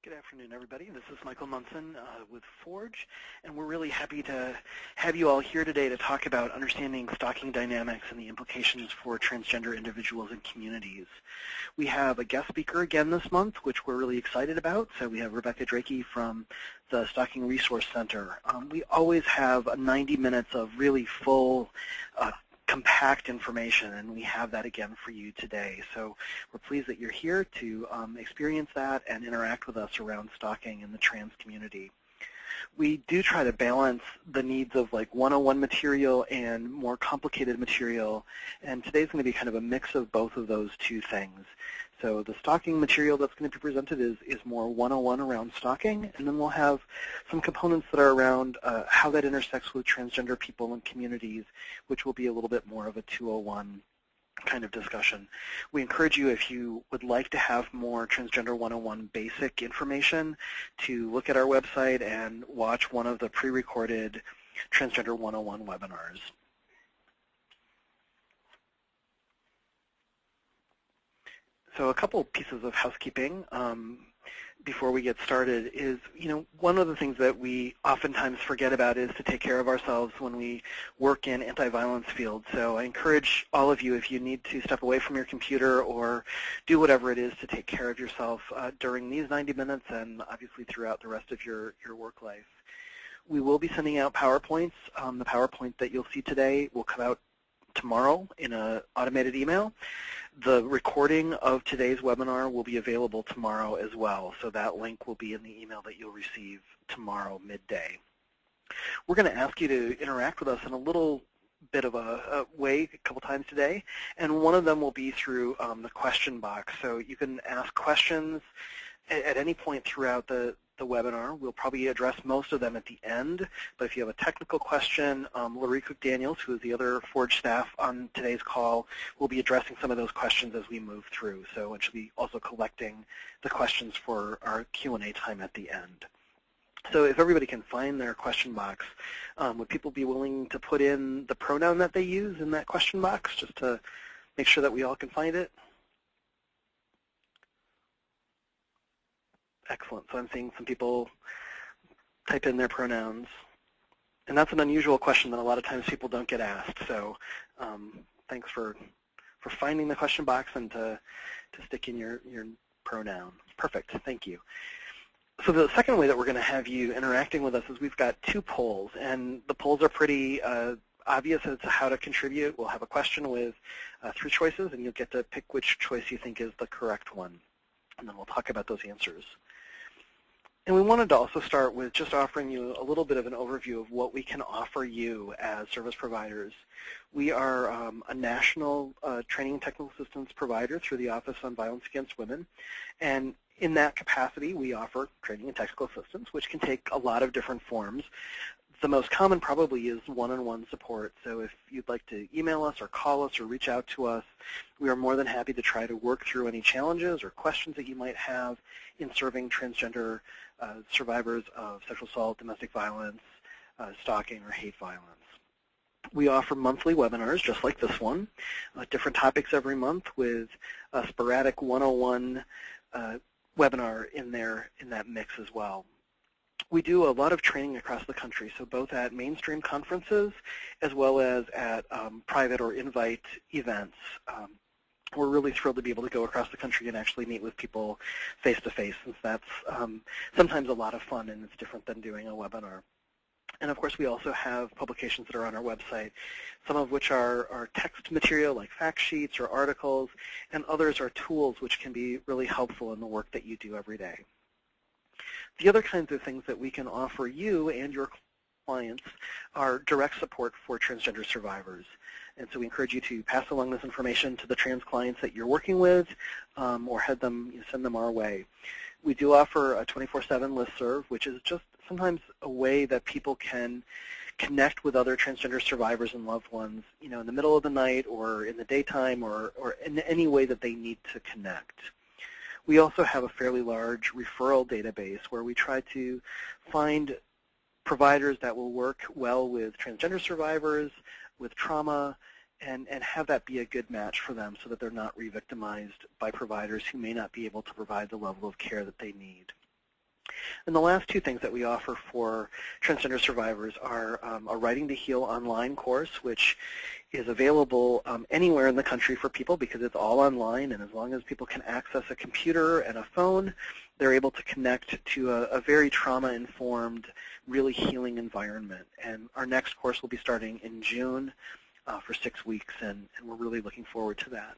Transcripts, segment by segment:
Good afternoon, everybody. This is Michael Munson with Forge, and we're really happy to have you all here today to talk about understanding stalking dynamics and the implications for transgender individuals and communities. We have a guest speaker again this month, which we're really excited about. So we have Rebecca Dreke from the Stalking Resource Center. We always have 90 minutes of really full compact information, and we have that again for you today. So we're pleased that you're here to experience that and interact with us around stalking in the trans community. We do try to balance the needs of like one-on-one material and more complicated material, and today's going to be kind of a mix of both of those two things. So the stalking material that's going to be presented is more one-on-one around stalking, and then we'll have some components that are around how that intersects with transgender people and communities, which will be a little bit more of a 201 kind of discussion. We encourage you, if you would like to have more Transgender 101 basic information, to look at our website and watch one of the pre-recorded Transgender 101 webinars. So a couple pieces of housekeeping before we get started is, one of the things that we oftentimes forget about is to take care of ourselves when we work in anti-violence fields. So I encourage all of you, if you need to step away from your computer or do whatever it is to take care of yourself during these 90 minutes and obviously throughout the rest of your work life. We will be sending out PowerPoints. The PowerPoint that you'll see today will come out tomorrow in an automated email. The recording of today's webinar will be available tomorrow as well, so that link will be in the email that you'll receive tomorrow midday. We're going to ask you to interact with us in a little bit of a way a couple times today, and one of them will be through the question box. So you can ask questions at any point throughout the webinar. We'll probably address most of them at the end, but if you have a technical question, Laurie Cook-Daniels, who is the other Forge staff on today's call, will be addressing some of those questions as we move through. So and she'll be also collecting the questions for our Q&A time at the end. So if everybody can find their question box, would people be willing to put in the pronoun that they use in that question box just to make sure that we all can find it? Excellent. So I'm seeing some people type in their pronouns. And that's an unusual question that a lot of times people don't get asked. So thanks for finding the question box and to stick in your pronoun. Perfect. Thank you. So the second way that we're going to have you interacting with us is we've got two polls. And the polls are pretty obvious as to how to contribute. We'll have a question with 3 choices, and you'll get to pick which choice you think is the correct one. And then we'll talk about those answers. And we wanted to also start with just offering you a little bit of an overview of what we can offer you as service providers. We are a national training and technical assistance provider through the Office on Violence Against Women. And in that capacity, we offer training and technical assistance, which can take a lot of different forms. The most common probably is one-on-one support. So if you'd like to email us or call us or reach out to us, we are more than happy to try to work through any challenges or questions that you might have in serving transgender survivors of sexual assault, domestic violence, stalking, or hate violence. We offer monthly webinars just like this one, different topics every month with a sporadic 101 webinar in that mix as well. We do a lot of training across the country, so both at mainstream conferences as well as at private or invite events. We're really thrilled to be able to go across the country and actually meet with people face-to-face, since that's sometimes a lot of fun and it's different than doing a webinar. And of course, we also have publications that are on our website, some of which are text material like fact sheets or articles, and others are tools which can be really helpful in the work that you do every day. The other kinds of things that we can offer you and your clients are direct support for transgender survivors. And so we encourage you to pass along this information to the trans clients that you're working with or send them our way. We do offer a 24/7 listserv, which is just sometimes a way that people can connect with other transgender survivors and loved ones, in the middle of the night or in the daytime or in any way that they need to connect. We also have a fairly large referral database where we try to find providers that will work well with transgender survivors, with trauma, and have that be a good match for them so that they're not re-victimized by providers who may not be able to provide the level of care that they need. And the last two things that we offer for transgender survivors are a Writing to Heal online course, which is available anywhere in the country for people because it's all online, and as long as people can access a computer and a phone, they're able to connect to a very trauma-informed, really healing environment. And our next course will be starting in June for 6 weeks, and we're really looking forward to that.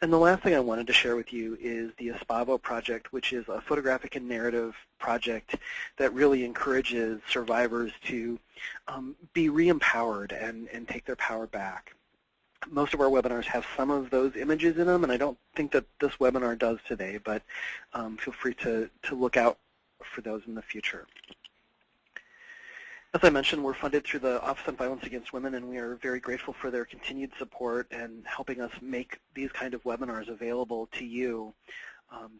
And the last thing I wanted to share with you is the Espavo project, which is a photographic and narrative project that really encourages survivors to be re-empowered and take their power back. Most of our webinars have some of those images in them, and I don't think that this webinar does today, but feel free to look out for those in the future. As I mentioned, we're funded through the Office on Violence Against Women, and we are very grateful for their continued support and helping us make these kind of webinars available to you.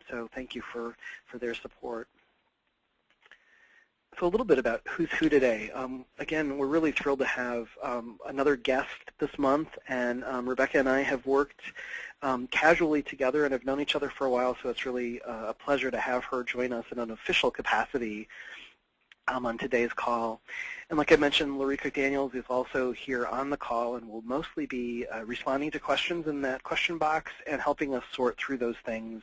So thank you for their support. So a little bit about who's who today. Again, we're really thrilled to have another guest this month, and Rebecca and I have worked casually together and have known each other for a while, so it's really a pleasure to have her join us in an official capacity on today's call. And like I mentioned, Larica Daniels is also here on the call and will mostly be responding to questions in that question box and helping us sort through those things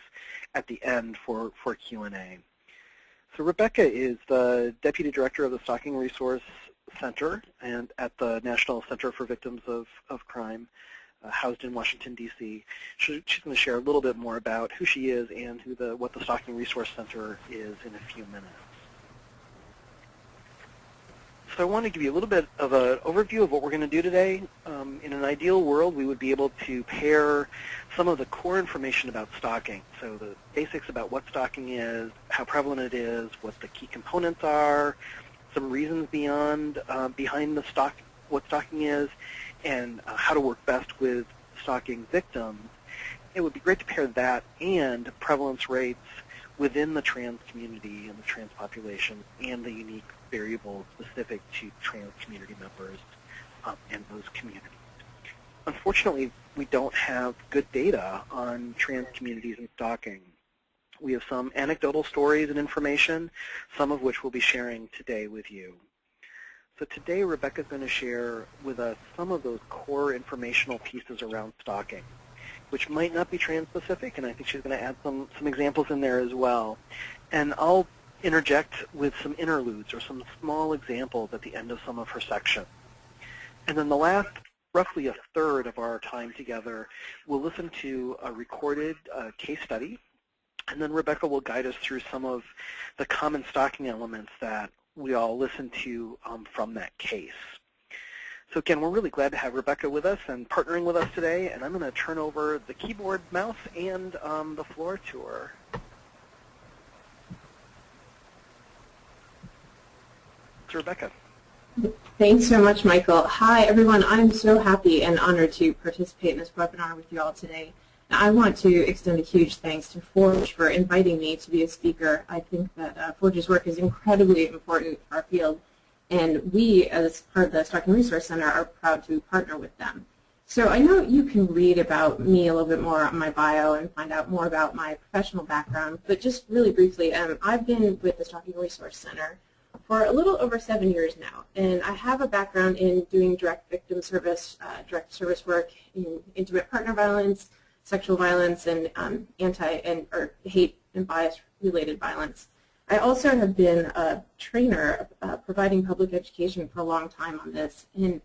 at the end for Q&A. So Rebecca is the Deputy Director of the Stalking Resource Center and at the National Center for Victims of Crime, housed in Washington, D.C. She's going to share a little bit more about who she is and what the Stalking Resource Center is in a few minutes. So I want to give you a little bit of an overview of what we're going to do today. In an ideal world, we would be able to pair some of the core information about stalking, so the basics about what stalking is, how prevalent it is, what the key components are, some reasons behind what stalking is, and how to work best with stalking victims. It would be great to pair that and prevalence rates within the trans community and the trans population and the unique variables specific to trans community members and those communities. Unfortunately, we don't have good data on trans communities and stalking. We have some anecdotal stories and information, some of which we'll be sharing today with you. So today, Rebecca's going to share with us some of those core informational pieces around stalking, which might not be trans-specific, and I think she's going to add some examples in there as well. And I'll interject with some interludes or some small examples at the end of some of her sections. And then the last, roughly a third of our time together, we'll listen to a recorded case study, and then Rebecca will guide us through some of the common stalking elements that we all listen to from that case. So again, we're really glad to have Rebecca with us and partnering with us today, and I'm going to turn over the keyboard, mouse, and the floor to her. So Rebecca. Thanks so much, Michael. Hi, everyone. I'm so happy and honored to participate in this webinar with you all today. Now, I want to extend a huge thanks to Forge for inviting me to be a speaker. I think that Forge's work is incredibly important for our field, and we, as part of the Stalking Resource Center, are proud to partner with them. So I know you can read about me a little bit more on my bio and find out more about my professional background, but just really briefly, I've been with the Stalking Resource Center for a little over 7 years now, and I have a background in doing direct victim service, direct service work in intimate partner violence, sexual violence, and or hate and bias-related violence. I also have been a trainer providing public education for a long time on this, and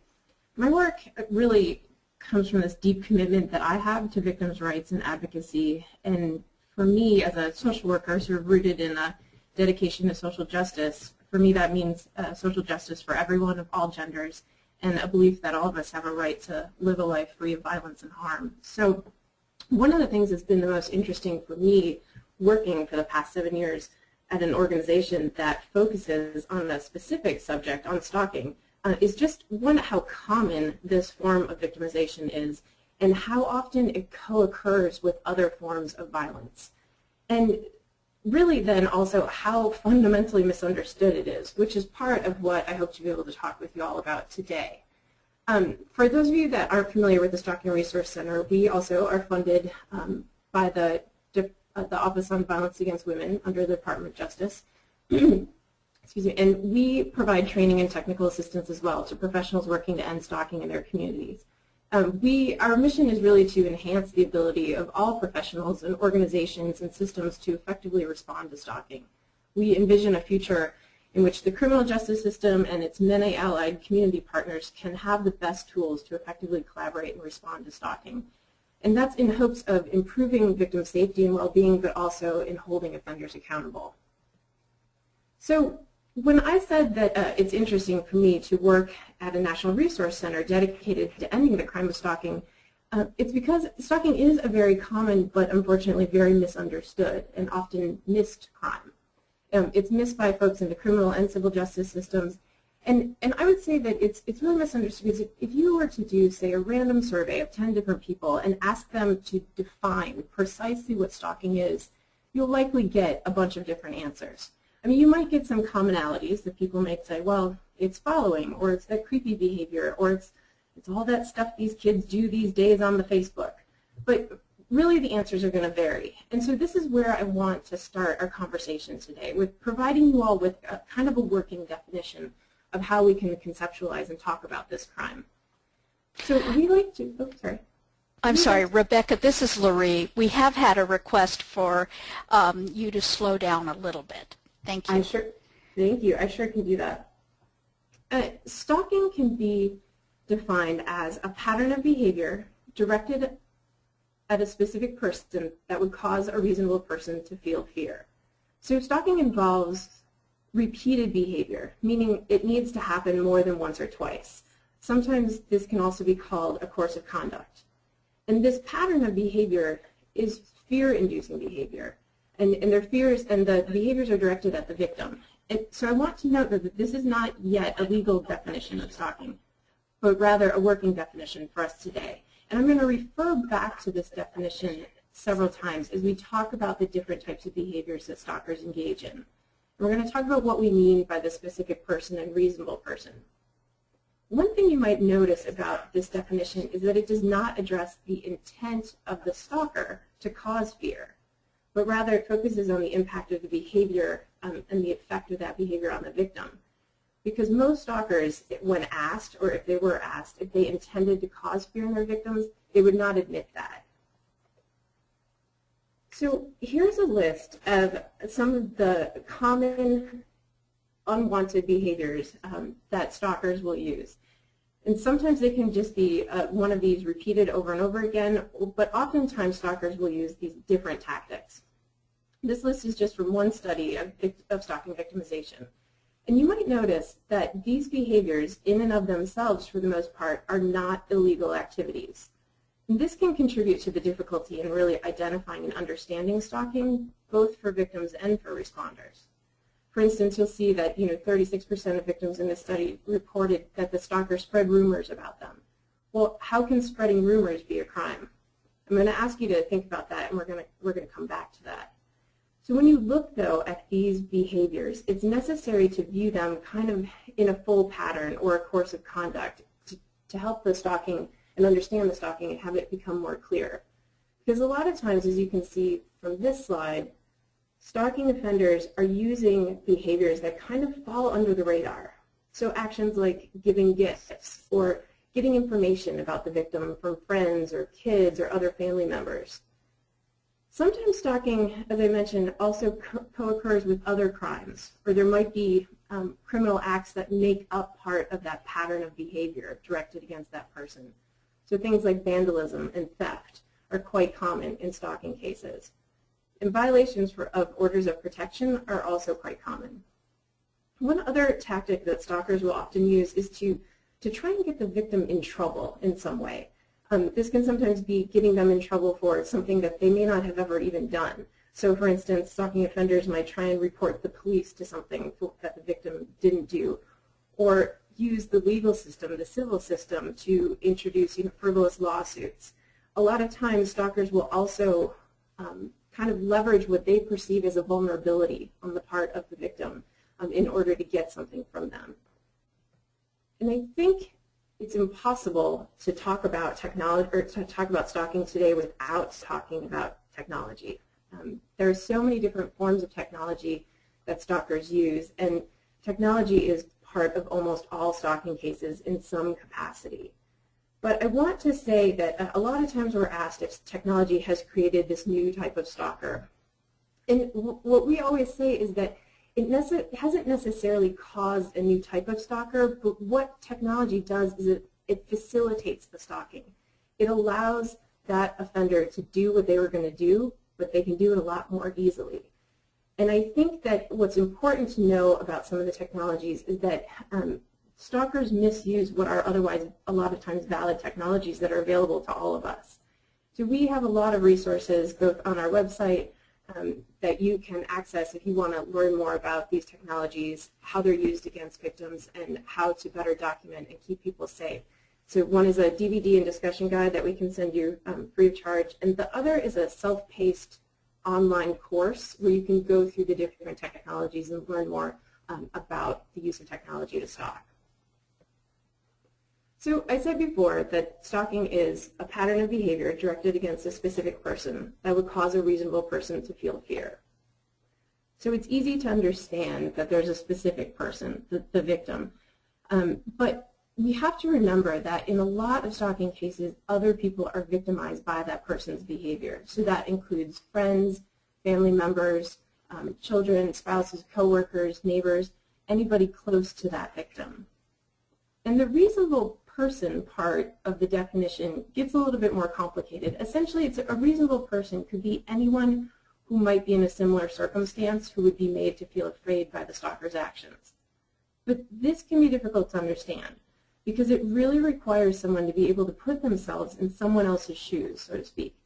my work really comes from this deep commitment that I have to victims' rights and advocacy, and for me as a social worker sort of rooted in a dedication to social justice, for me that means social justice for everyone of all genders and a belief that all of us have a right to live a life free of violence and harm. So one of the things that's been the most interesting for me working for the past 7 years at an organization that focuses on a specific subject, on stalking, is just one, how common this form of victimization is and how often it co-occurs with other forms of violence. And really then also how fundamentally misunderstood it is, which is part of what I hope to be able to talk with you all about today. For those of you that aren't familiar with the Stalking Resource Center, we also are funded by the Office on Violence Against Women under the Department of Justice. Excuse me, and we provide training and technical assistance as well to professionals working to end stalking in their communities. Our mission is really to enhance the ability of all professionals and organizations and systems to effectively respond to stalking. We envision a future in which the criminal justice system and its many allied community partners can have the best tools to effectively collaborate and respond to stalking. And that's in hopes of improving victim safety and well-being, but also in holding offenders accountable. So when I said that it's interesting for me to work at a National Resource Center dedicated to ending the crime of stalking, it's because stalking is a very common but unfortunately very misunderstood and often missed crime. It's missed by folks in the criminal and civil justice systems. And I would say that it's really misunderstood because if you were to do, say, a random survey of 10 different people and ask them to define precisely what stalking is, you'll likely get a bunch of different answers. I mean, you might get some commonalities that people might say, well, it's following, or it's that creepy behavior, or it's all that stuff these kids do these days on the Facebook. But really the answers are going to vary. And so this is where I want to start our conversation today, with providing you all with a kind of a working definition of how we can conceptualize and talk about this crime. So we like to, oh, sorry. I'm sorry, Rebecca, this is Laurie. We have had a request for you to slow down a little bit. Thank you. Thank you. I sure can do that. Stalking can be defined as a pattern of behavior directed at a specific person that would cause a reasonable person to feel fear. So stalking involves repeated behavior, meaning it needs to happen more than once or twice. Sometimes this can also be called a course of conduct. And this pattern of behavior is fear-inducing behavior. And their fears and the behaviors are directed at the victim. And so I want to note that this is not yet a legal definition of stalking, but rather a working definition for us today. And I'm going to refer back to this definition several times as we talk about the different types of behaviors that stalkers engage in. And we're going to talk about what we mean by the specific person and reasonable person. One thing you might notice about this definition is that it does not address the intent of the stalker to cause fear, but rather it focuses on the impact of the behavior and the effect of that behavior on the victim. Because most stalkers, when asked, or if they were asked, if they intended to cause fear in their victims, they would not admit that. So here's a list of some of the common unwanted behaviors that stalkers will use. And sometimes they can just be one of these repeated over and over again, but oftentimes stalkers will use these different tactics. This list is just from one study of stalking victimization. And you might notice that these behaviors in and of themselves, for the most part, are not illegal activities. And this can contribute to the difficulty in really identifying and understanding stalking, both for victims and for responders. For instance, you'll see that 36% of victims in this study reported that the stalker spread rumors about them. Well, how can spreading rumors be a crime? I'm going to ask you to think about that, and we're going to come back to that. So when you look, though, at these behaviors, it's necessary to view them kind of in a full pattern or a course of conduct to help the stalking and understand the stalking and have it become more clear. Because a lot of times, as you can see from this slide, stalking offenders are using behaviors that kind of fall under the radar. So actions like giving gifts or getting information about the victim from friends or kids or other family members. Sometimes stalking, as I mentioned, also co-occurs with other crimes, or there might be criminal acts that make up part of that pattern of behavior directed against that person. So things like vandalism and theft are quite common in stalking cases. And violations of orders of protection are also quite common. One other tactic that stalkers will often use is to try and get the victim in trouble in some way. This can sometimes be getting them in trouble for something that they may not have ever even done. So for instance, stalking offenders might try and report the police to something that the victim didn't do, or use the legal system, the civil system, to introduce frivolous lawsuits. A lot of times stalkers will also kind of leverage what they perceive as a vulnerability on the part of the victim in order to get something from them. And I think it's impossible to talk about technology or to talk about stalking today without talking about technology. There are so many different forms of technology that stalkers use, and technology is part of almost all stalking cases in some capacity. But I want to say that a lot of times we're asked if technology has created this new type of stalker. And what we always say is that it hasn't necessarily caused a new type of stalker, but what technology does is it facilitates the stalking. It allows that offender to do what they were going to do, but they can do it a lot more easily. And I think that what's important to know about some of the technologies is that stalkers misuse what are otherwise a lot of times valid technologies that are available to all of us. So we have a lot of resources both on our website that you can access if you want to learn more about these technologies, how they're used against victims, and how to better document and keep people safe. So one is a DVD and discussion guide that we can send you free of charge, and the other is a self-paced online course where you can go through the different technologies and learn more about the use of technology to stalk. So I said before that stalking is a pattern of behavior directed against a specific person that would cause a reasonable person to feel fear. So it's easy to understand that there's a specific person, the victim, but we have to remember that in a lot of stalking cases, other people are victimized by that person's behavior. So that includes friends, family members, children, spouses, coworkers, neighbors, anybody close to that victim. And the reasonable person part of the definition gets a little bit more complicated. Essentially, it's a reasonable person could be anyone who might be in a similar circumstance who would be made to feel afraid by the stalker's actions. But this can be difficult to understand because it really requires someone to be able to put themselves in someone else's shoes, so to speak.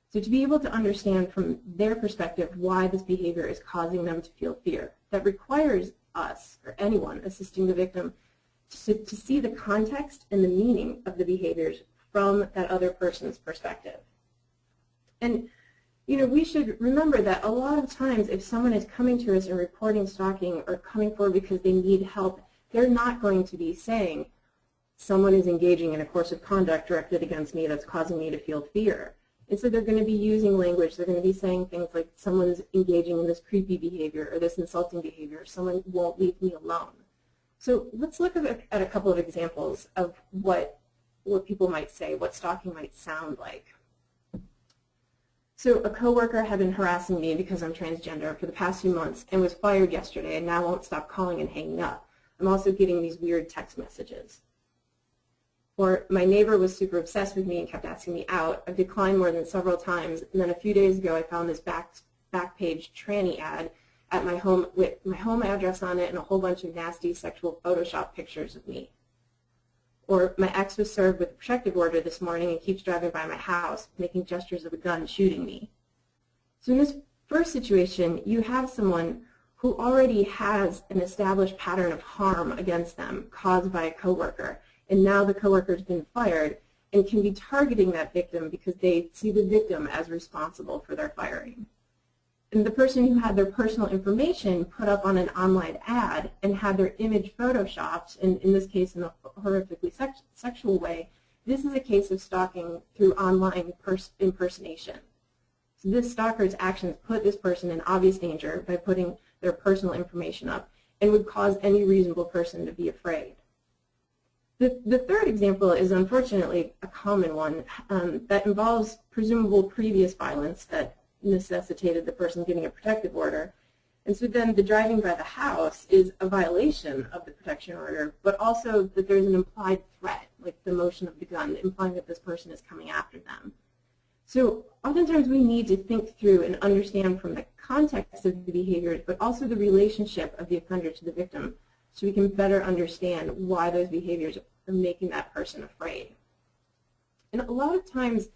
So to be able to understand from their perspective why this behavior is causing them to feel fear, that requires us, or anyone assisting the victim, to see the context and the meaning of the behaviors from that other person's perspective. And we should remember that a lot of times if someone is coming to us and reporting stalking or coming forward because they need help, they're not going to be saying, someone is engaging in a course of conduct directed against me that's causing me to feel fear. And so they're going to be using language, they're going to be saying things like, someone's engaging in this creepy behavior or this insulting behavior, someone won't leave me alone. So let's look at a couple of examples of what people might say, what stalking might sound like. So a coworker had been harassing me because I'm transgender for the past few months and was fired yesterday and now won't stop calling and hanging up. I'm also getting these weird text messages. Or my neighbor was super obsessed with me and kept asking me out. I've declined more than several times, and then a few days ago I found this back page tranny ad at my home with my home address on it and a whole bunch of nasty sexual Photoshop pictures of me. Or my ex was served with a protective order this morning and keeps driving by my house, making gestures of a gun, shooting me. So in this first situation, you have someone who already has an established pattern of harm against them caused by a coworker, and now the coworker's been fired and can be targeting that victim because they see the victim as responsible for their firing. And the person who had their personal information put up on an online ad and had their image photoshopped, and in this case in a horrifically sexual way, this is a case of stalking through online impersonation. So this stalker's actions put this person in obvious danger by putting their personal information up and would cause any reasonable person to be afraid. The third example is unfortunately a common one that involves presumable previous violence that necessitated the person getting a protective order. And so then the driving by the house is a violation of the protection order, but also that there's an implied threat, like the motion of the gun, implying that this person is coming after them. So oftentimes we need to think through and understand from the context of the behaviors, but also the relationship of the offender to the victim, so we can better understand why those behaviors are making that person afraid. And a lot of times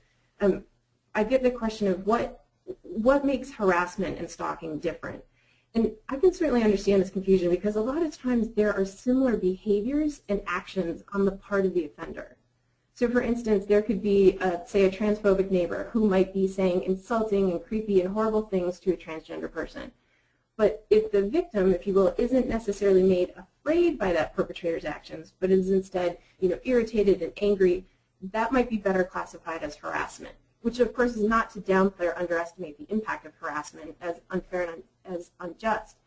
I get the question of what makes harassment and stalking different? And I can certainly understand this confusion because a lot of times there are similar behaviors and actions on the part of the offender. So for instance, there could be, say, a transphobic neighbor who might be saying insulting and creepy and horrible things to a transgender person. But if the victim, if you will, isn't necessarily made afraid by that perpetrator's actions, but is instead, irritated and angry, that might be better classified as harassment, which of course is not to downplay or underestimate the impact of harassment as unfair and as unjust.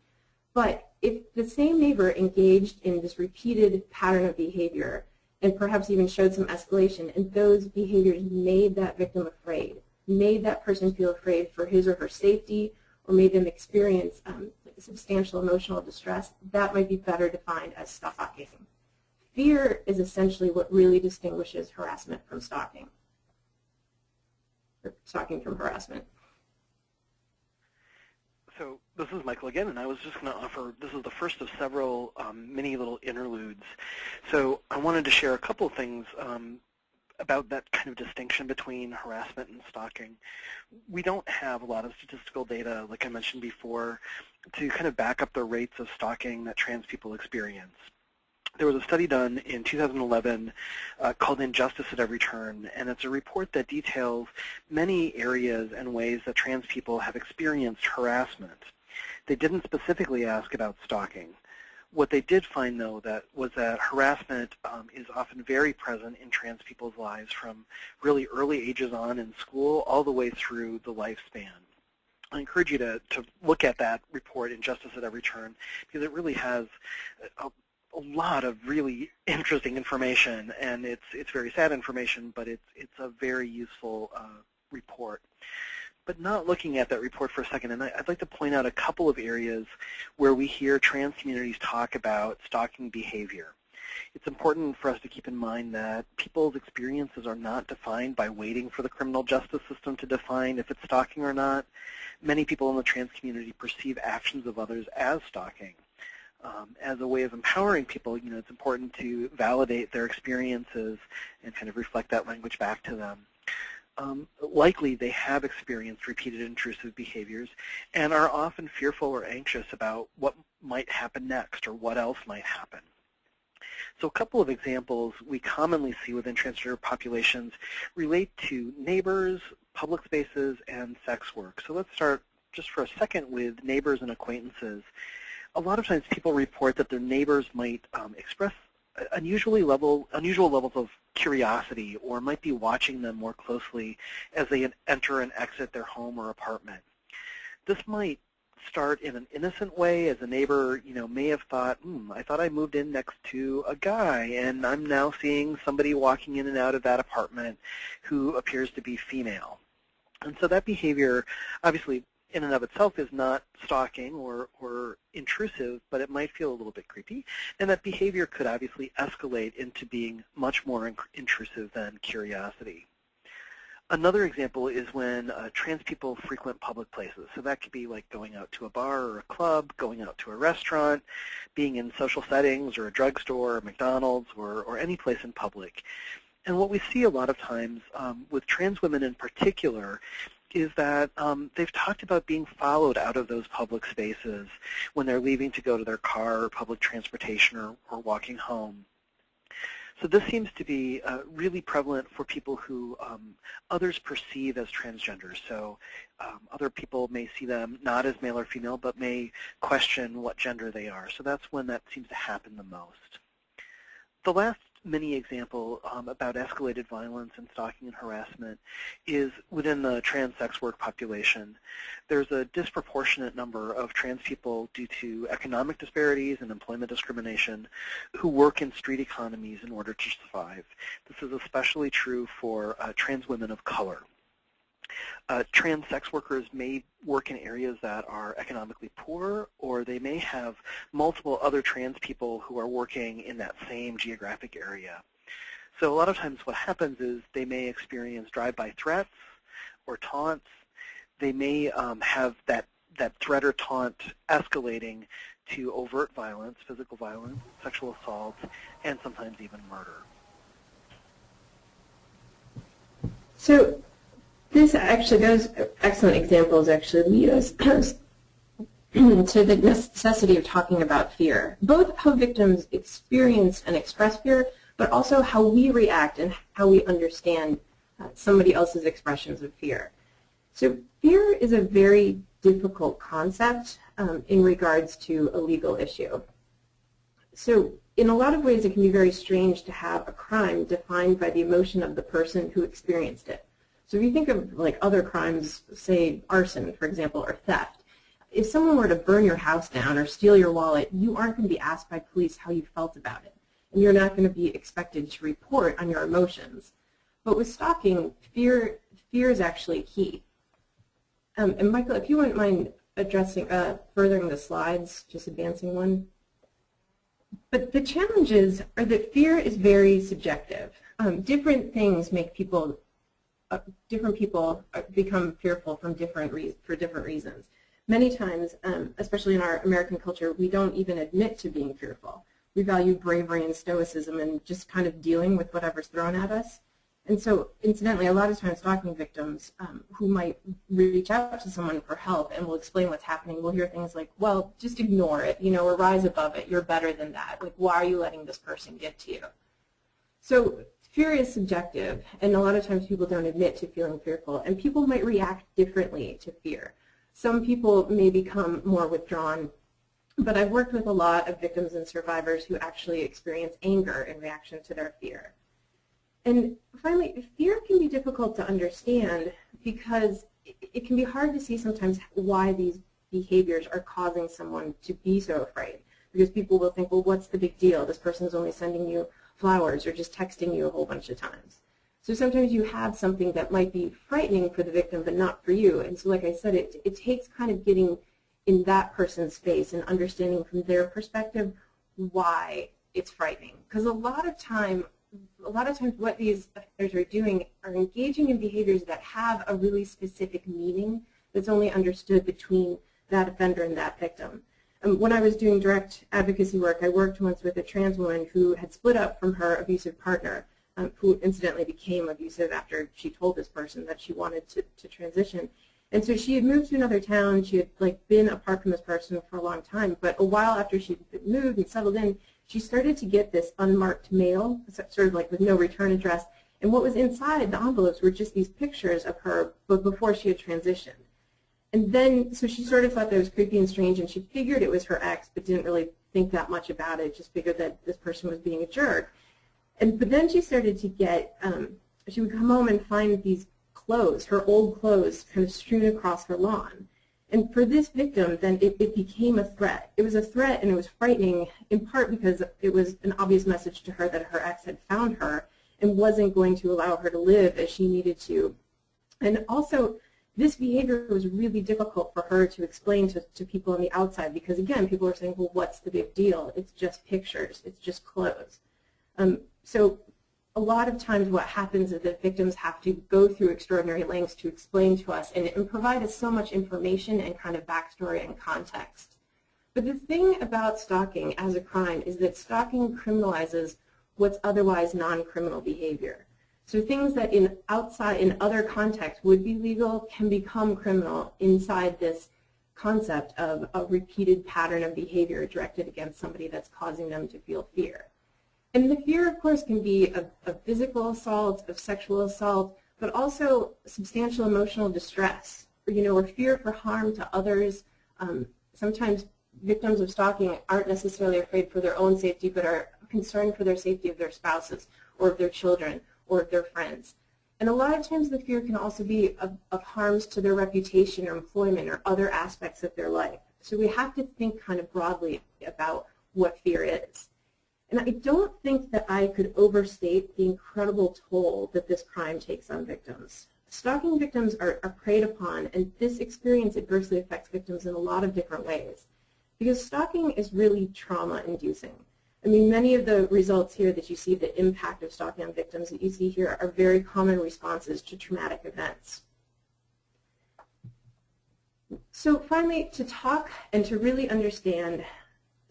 But if the same neighbor engaged in this repeated pattern of behavior and perhaps even showed some escalation, and those behaviors made that victim afraid, made that person feel afraid for his or her safety, or made them experience substantial emotional distress, that might be better defined as stalking. Fear is essentially what really distinguishes harassment from stalking, or stalking from harassment. So this is Michael again, and I was just going to offer, this is the first of several mini little interludes. So I wanted to share a couple of things about that kind of distinction between harassment and stalking. We don't have a lot of statistical data, like I mentioned before, to kind of back up the rates of stalking that trans people experience. There was a study done in 2011 called Injustice at Every Turn, and it's a report that details many areas and ways that trans people have experienced harassment. They didn't specifically ask about stalking. What they did find, though, was that harassment is often very present in trans people's lives from really early ages on in school all the way through the lifespan. I encourage you to look at that report, Injustice at Every Turn, because it really has a lot of really interesting information, and it's very sad information, but it's a very useful report. But not looking at that report for a second, and I'd like to point out a couple of areas where we hear trans communities talk about stalking behavior. It's important for us to keep in mind that people's experiences are not defined by waiting for the criminal justice system to define if it's stalking or not. Many people in the trans community perceive actions of others as stalking. As a way of empowering people, it's important to validate their experiences and kind of reflect that language back to them. Likely they have experienced repeated intrusive behaviors and are often fearful or anxious about what might happen next or what else might happen. So a couple of examples we commonly see within transgender populations relate to neighbors, public spaces, and sex work. So let's start just for a second with neighbors and acquaintances. A lot of times people report that their neighbors might express unusual levels of curiosity or might be watching them more closely as they enter and exit their home or apartment. This might start in an innocent way, as a neighbor may have thought, I thought I moved in next to a guy, and I'm now seeing somebody walking in and out of that apartment who appears to be female. And so that behavior, obviously, in and of itself is not stalking or intrusive, but it might feel a little bit creepy. And that behavior could obviously escalate into being much more intrusive than curiosity. Another example is when trans people frequent public places. So that could be like going out to a bar or a club, going out to a restaurant, being in social settings or a drugstore or McDonald's or any place in public. And what we see a lot of times with trans women in particular is that they've talked about being followed out of those public spaces when they're leaving to go to their car or public transportation or walking home. So this seems to be really prevalent for people who others perceive as transgender. So other people may see them not as male or female, but may question what gender they are. So that's when that seems to happen the most. The last mini example about escalated violence and stalking and harassment is within the trans sex work population. There's a disproportionate number of trans people due to economic disparities and employment discrimination who work in street economies in order to survive. This is especially true for trans women of color. Trans sex workers may work in areas that are economically poor, or they may have multiple other trans people who are working in that same geographic area. So a lot of times what happens is they may experience drive-by threats or taunts. They may have that threat or taunt escalating to overt violence, physical violence, sexual assault, and sometimes even murder. So those excellent examples actually lead us to the necessity of talking about fear, both how victims experience and express fear, but also how we react and how we understand somebody else's expressions of fear. So fear is a very difficult concept in regards to a legal issue. So in a lot of ways, it can be very strange to have a crime defined by the emotion of the person who experienced it. So if you think of like other crimes, say arson, for example, or theft, if someone were to burn your house down or steal your wallet, you aren't going to be asked by police how you felt about it. And you're not going to be expected to report on your emotions. But with stalking, fear is actually key. And Michael, if you wouldn't mind addressing, furthering the slides, just advancing one. But the challenges are that fear is very subjective. Different things make people, different people become fearful for different reasons. Many times, especially in our American culture, we don't even admit to being fearful. We value bravery and stoicism and just kind of dealing with whatever's thrown at us. And so, incidentally, a lot of times stalking victims who might reach out to someone for help and will explain what's happening will hear things like, well, just ignore it, you know, or rise above it. You're better than that. Like, why are you letting this person get to you? So fear is subjective, and a lot of times people don't admit to feeling fearful, and people might react differently to fear. Some people may become more withdrawn, but I've worked with a lot of victims and survivors who actually experience anger in reaction to their fear. And finally, fear can be difficult to understand because it can be hard to see sometimes why these behaviors are causing someone to be so afraid. Because people will think, well, what's the big deal? This person's only sending you flowers or just texting you a whole bunch of times. So sometimes you have something that might be frightening for the victim but not for you. And so like I said, it takes kind of getting in that person's space and understanding from their perspective why it's frightening. Because a lot of times what these offenders are doing are engaging in behaviors that have a really specific meaning that's only understood between that offender and that victim. When I was doing direct advocacy work, I worked once with a trans woman who had split up from her abusive partner, who incidentally became abusive after she told this person that she wanted to transition. And so she had moved to another town. She had been apart from this person for a long time. But a while after she'd moved and settled in, she started to get this unmarked mail, sort of like with no return address. And what was inside the envelopes were just these pictures of her before she had transitioned. And then, so she sort of thought that was creepy and strange, and she figured it was her ex, but didn't really think that much about it, just figured that this person was being a jerk. But then she started to get, she would come home and find these clothes, her old clothes, kind of strewn across her lawn. And for this victim, then it became a threat. It was a threat, and it was frightening, in part because it was an obvious message to her that her ex had found her and wasn't going to allow her to live as she needed to. And also, this behavior was really difficult for her to explain to people on the outside because, again, people were saying, well, what's the big deal? It's just pictures. It's just clothes. So a lot of times what happens is that victims have to go through extraordinary lengths to explain to us and provide us so much information and kind of backstory and context. But the thing about stalking as a crime is that stalking criminalizes what's otherwise non-criminal behavior. So things that in other contexts would be legal can become criminal inside this concept of a repeated pattern of behavior directed against somebody that's causing them to feel fear. And the fear, of course, can be of physical assault, of sexual assault, but also substantial emotional distress, or fear for harm to others. Sometimes victims of stalking aren't necessarily afraid for their own safety, but are concerned for their safety of their spouses or of their children or of their friends. And a lot of times the fear can also be of harms to their reputation or employment or other aspects of their life. So we have to think kind of broadly about what fear is. And I don't think that I could overstate the incredible toll that this crime takes on victims. Stalking victims are preyed upon, and this experience adversely affects victims in a lot of different ways. Because stalking is really trauma-inducing. I mean, many of the results here that you see, the impact of stalking on victims that you see here, are very common responses to traumatic events. So finally, to talk and to really understand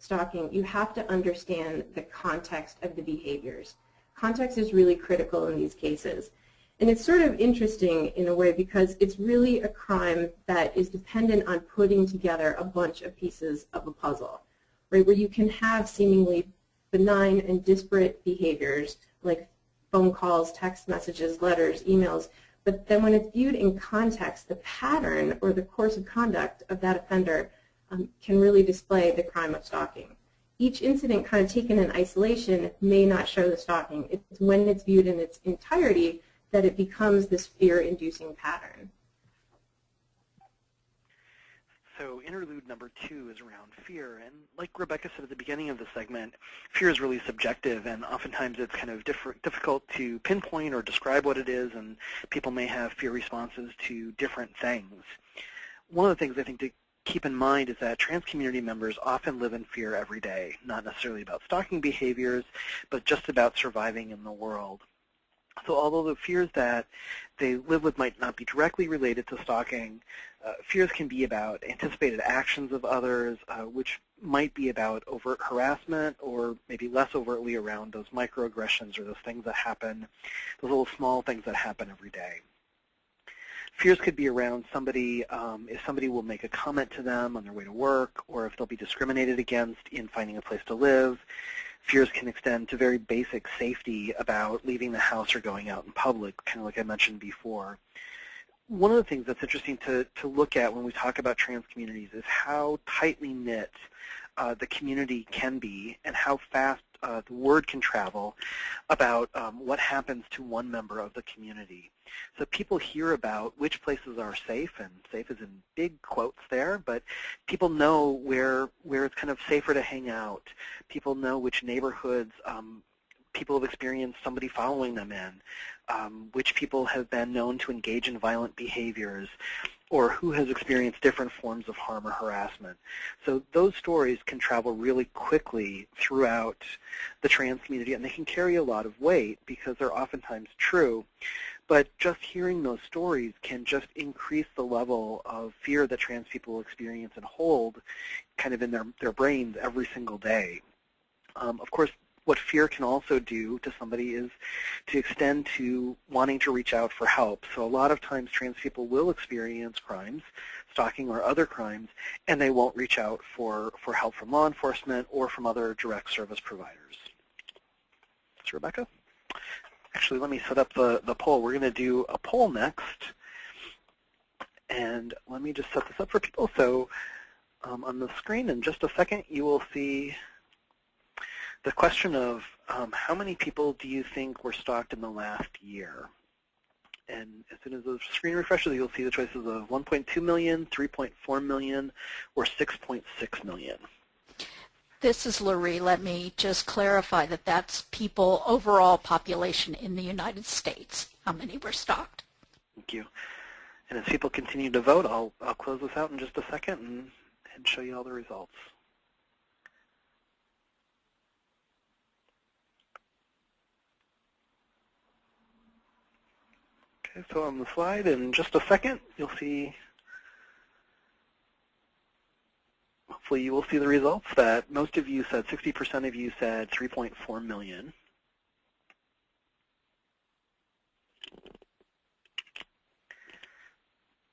stalking, you have to understand the context of the behaviors. Context is really critical in these cases. And it's sort of interesting in a way because it's really a crime that is dependent on putting together a bunch of pieces of a puzzle, right, where you can have seemingly benign and disparate behaviors like phone calls, text messages, letters, emails, but then when it's viewed in context, the pattern or the course of conduct of that offender can really display the crime of stalking. Each incident kind of taken in isolation may not show the stalking. It's when it's viewed in its entirety that it becomes this fear-inducing pattern. So interlude number 2 is around fear, and like Rebecca said at the beginning of the segment, fear is really subjective, and oftentimes it's kind of difficult to pinpoint or describe what it is, and people may have fear responses to different things. One of the things I think to keep in mind is that trans community members often live in fear every day, not necessarily about stalking behaviors, but just about surviving in the world. So although the fears that they live with might not be directly related to stalking, fears can be about anticipated actions of others, which might be about overt harassment or maybe less overtly around those microaggressions or those things that happen, those little small things that happen every day. Fears could be around somebody, if somebody will make a comment to them on their way to work, or if they'll be discriminated against in finding a place to live. Fears can extend to very basic safety about leaving the house or going out in public, kind of like I mentioned before. One of the things that's interesting to look at when we talk about trans communities is how tightly knit the community can be and how fast the word can travel about what happens to one member of the community. So people hear about which places are safe, and safe is in big quotes there, but people know where it's kind of safer to hang out. People know which neighborhoods people have experienced somebody following them in, which people have been known to engage in violent behaviors, or who has experienced different forms of harm or harassment. So those stories can travel really quickly throughout the trans community, and they can carry a lot of weight because they're oftentimes true. But just hearing those stories can just increase the level of fear that trans people experience and hold kind of in their brains every single day. Of course, what fear can also do to somebody is to extend to wanting to reach out for help. So a lot of times trans people will experience crimes, stalking or other crimes, and they won't reach out for help from law enforcement or from other direct service providers. So Rebecca? Actually, let me set up the poll. We're going to do a poll next. And let me just set this up for people. So on the screen in just a second, you will see the question of how many people do you think were stalked in the last year? And as soon as the screen refreshes, you'll see the choices of 1.2 million, 3.4 million, or 6.6 million. This is Laurie. Let me just clarify that that's people, overall population in the United States, how many were stalked. Thank you. And as people continue to vote, I'll close this out in just a second and show you all the results. Okay, so on the slide, in just a second, you'll see, hopefully you will see the results that most of you said, 60% of you said 3.4 million.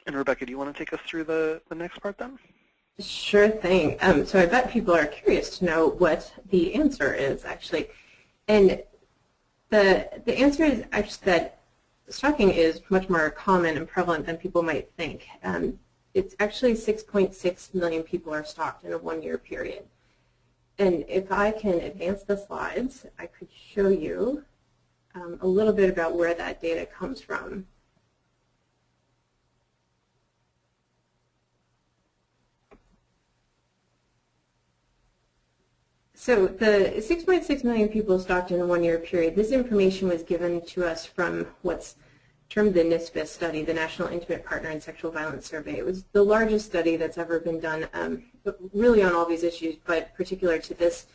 And Rebecca, do you want to take us through the next part then? Sure thing. So I bet people are curious to know what the answer is, actually. And the answer is actually that stalking is much more common and prevalent than people might think. It's actually 6.6 million people are stalked in a one-year period. And if I can advance the slides, I could show you a little bit about where that data comes from. So the 6.6 million people stalked in a one-year period, this information was given to us from what's termed the NISPIS study, the National Intimate Partner and Sexual Violence Survey. It was the largest study that's ever been done, really on all these issues, but particular to this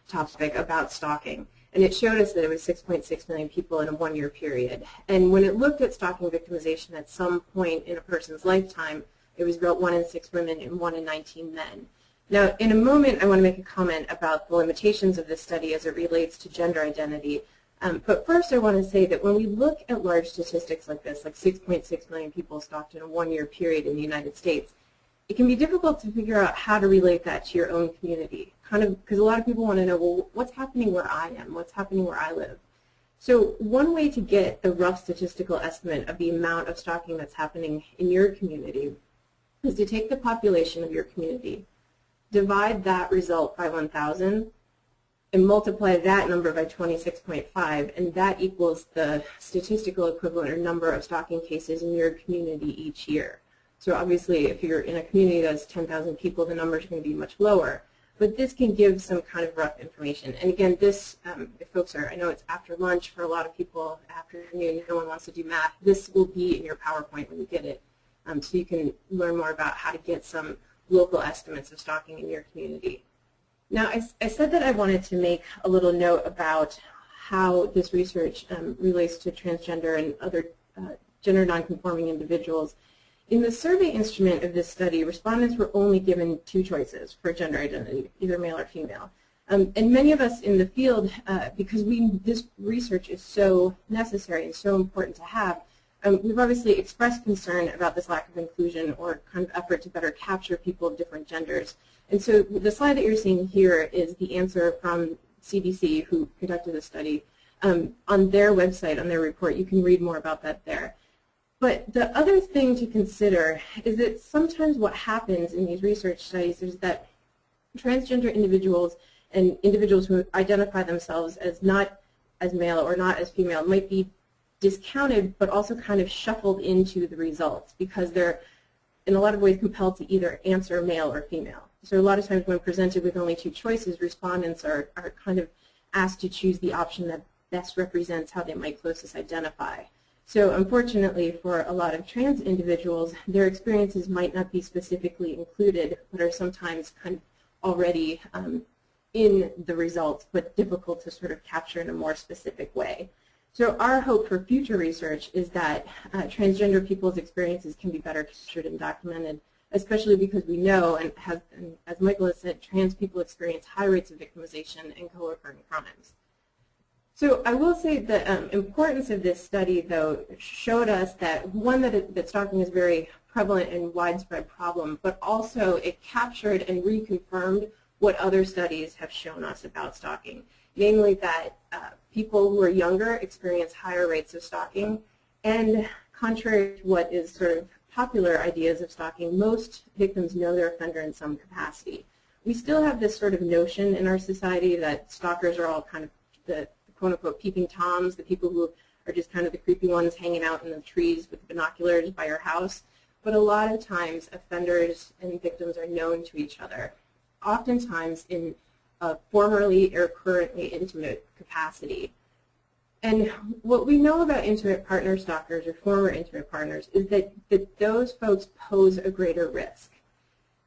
topic about stalking. And it showed us that it was 6.6 million people in a one-year period. And when it looked at stalking victimization at some point in a person's lifetime, it was about 1 in 6 women and 1 in 19 men. Now, in a moment, I want to make a comment about the limitations of this study as it relates to gender identity. But first, I want to say that when we look at large statistics like this, like 6.6 million people stalked in a one-year period in the United States, it can be difficult to figure out how to relate that to your own community, kind of because a lot of people want to know, well, what's happening where I am? What's happening where I live? So one way to get a rough statistical estimate of the amount of stalking that's happening in your community is to take the population of your community, divide that result by 1,000, and multiply that number by 26.5, and that equals the statistical equivalent or number of stalking cases in your community each year. So obviously, if you're in a community that's 10,000 people, the numbers are going to be much lower. But this can give some kind of rough information. And again, this, if folks are, I know it's after lunch for a lot of people, afternoon, no one wants to do math. This will be in your PowerPoint when you get it. So you can learn more about how to get some local estimates of stalking in your community. Now, I said that I wanted to make a little note about how this research relates to transgender and other gender nonconforming individuals. In the survey instrument of this study, respondents were only given two choices for gender identity, either male or female. And many of us in the field, because this research is so necessary and so important to have, we've obviously expressed concern about this lack of inclusion or kind of effort to better capture people of different genders. And so the slide that you're seeing here is the answer from CDC, who conducted the study. On their website, on their report, you can read more about that there. But the other thing to consider is that sometimes what happens in these research studies is that transgender individuals and individuals who identify themselves as not as male or not as female might be discounted but also kind of shuffled into the results because they're in a lot of ways compelled to either answer male or female. So a lot of times when presented with only two choices, respondents are kind of asked to choose the option that best represents how they might closest identify. So unfortunately for a lot of trans individuals, their experiences might not be specifically included, but are sometimes kind of already in the results, but difficult to sort of capture in a more specific way. So our hope for future research is that transgender people's experiences can be better captured and documented, especially because we know, and as Michael has said, trans people experience high rates of victimization and co-occurring crimes. So I will say the importance of this study, though, showed us that, one, that stalking is a very prevalent and widespread problem, but also it captured and reconfirmed what other studies have shown us about stalking, namely that people who are younger experience higher rates of stalking, and contrary to what is sort of popular ideas of stalking, most victims know their offender in some capacity. We still have this sort of notion in our society that stalkers are all kind of the quote-unquote peeping toms, the people who are just kind of the creepy ones hanging out in the trees with binoculars by your house. But a lot of times offenders and victims are known to each other, oftentimes in a formerly or currently intimate capacity. And what we know about intimate partner stalkers or former intimate partners is that those folks pose a greater risk.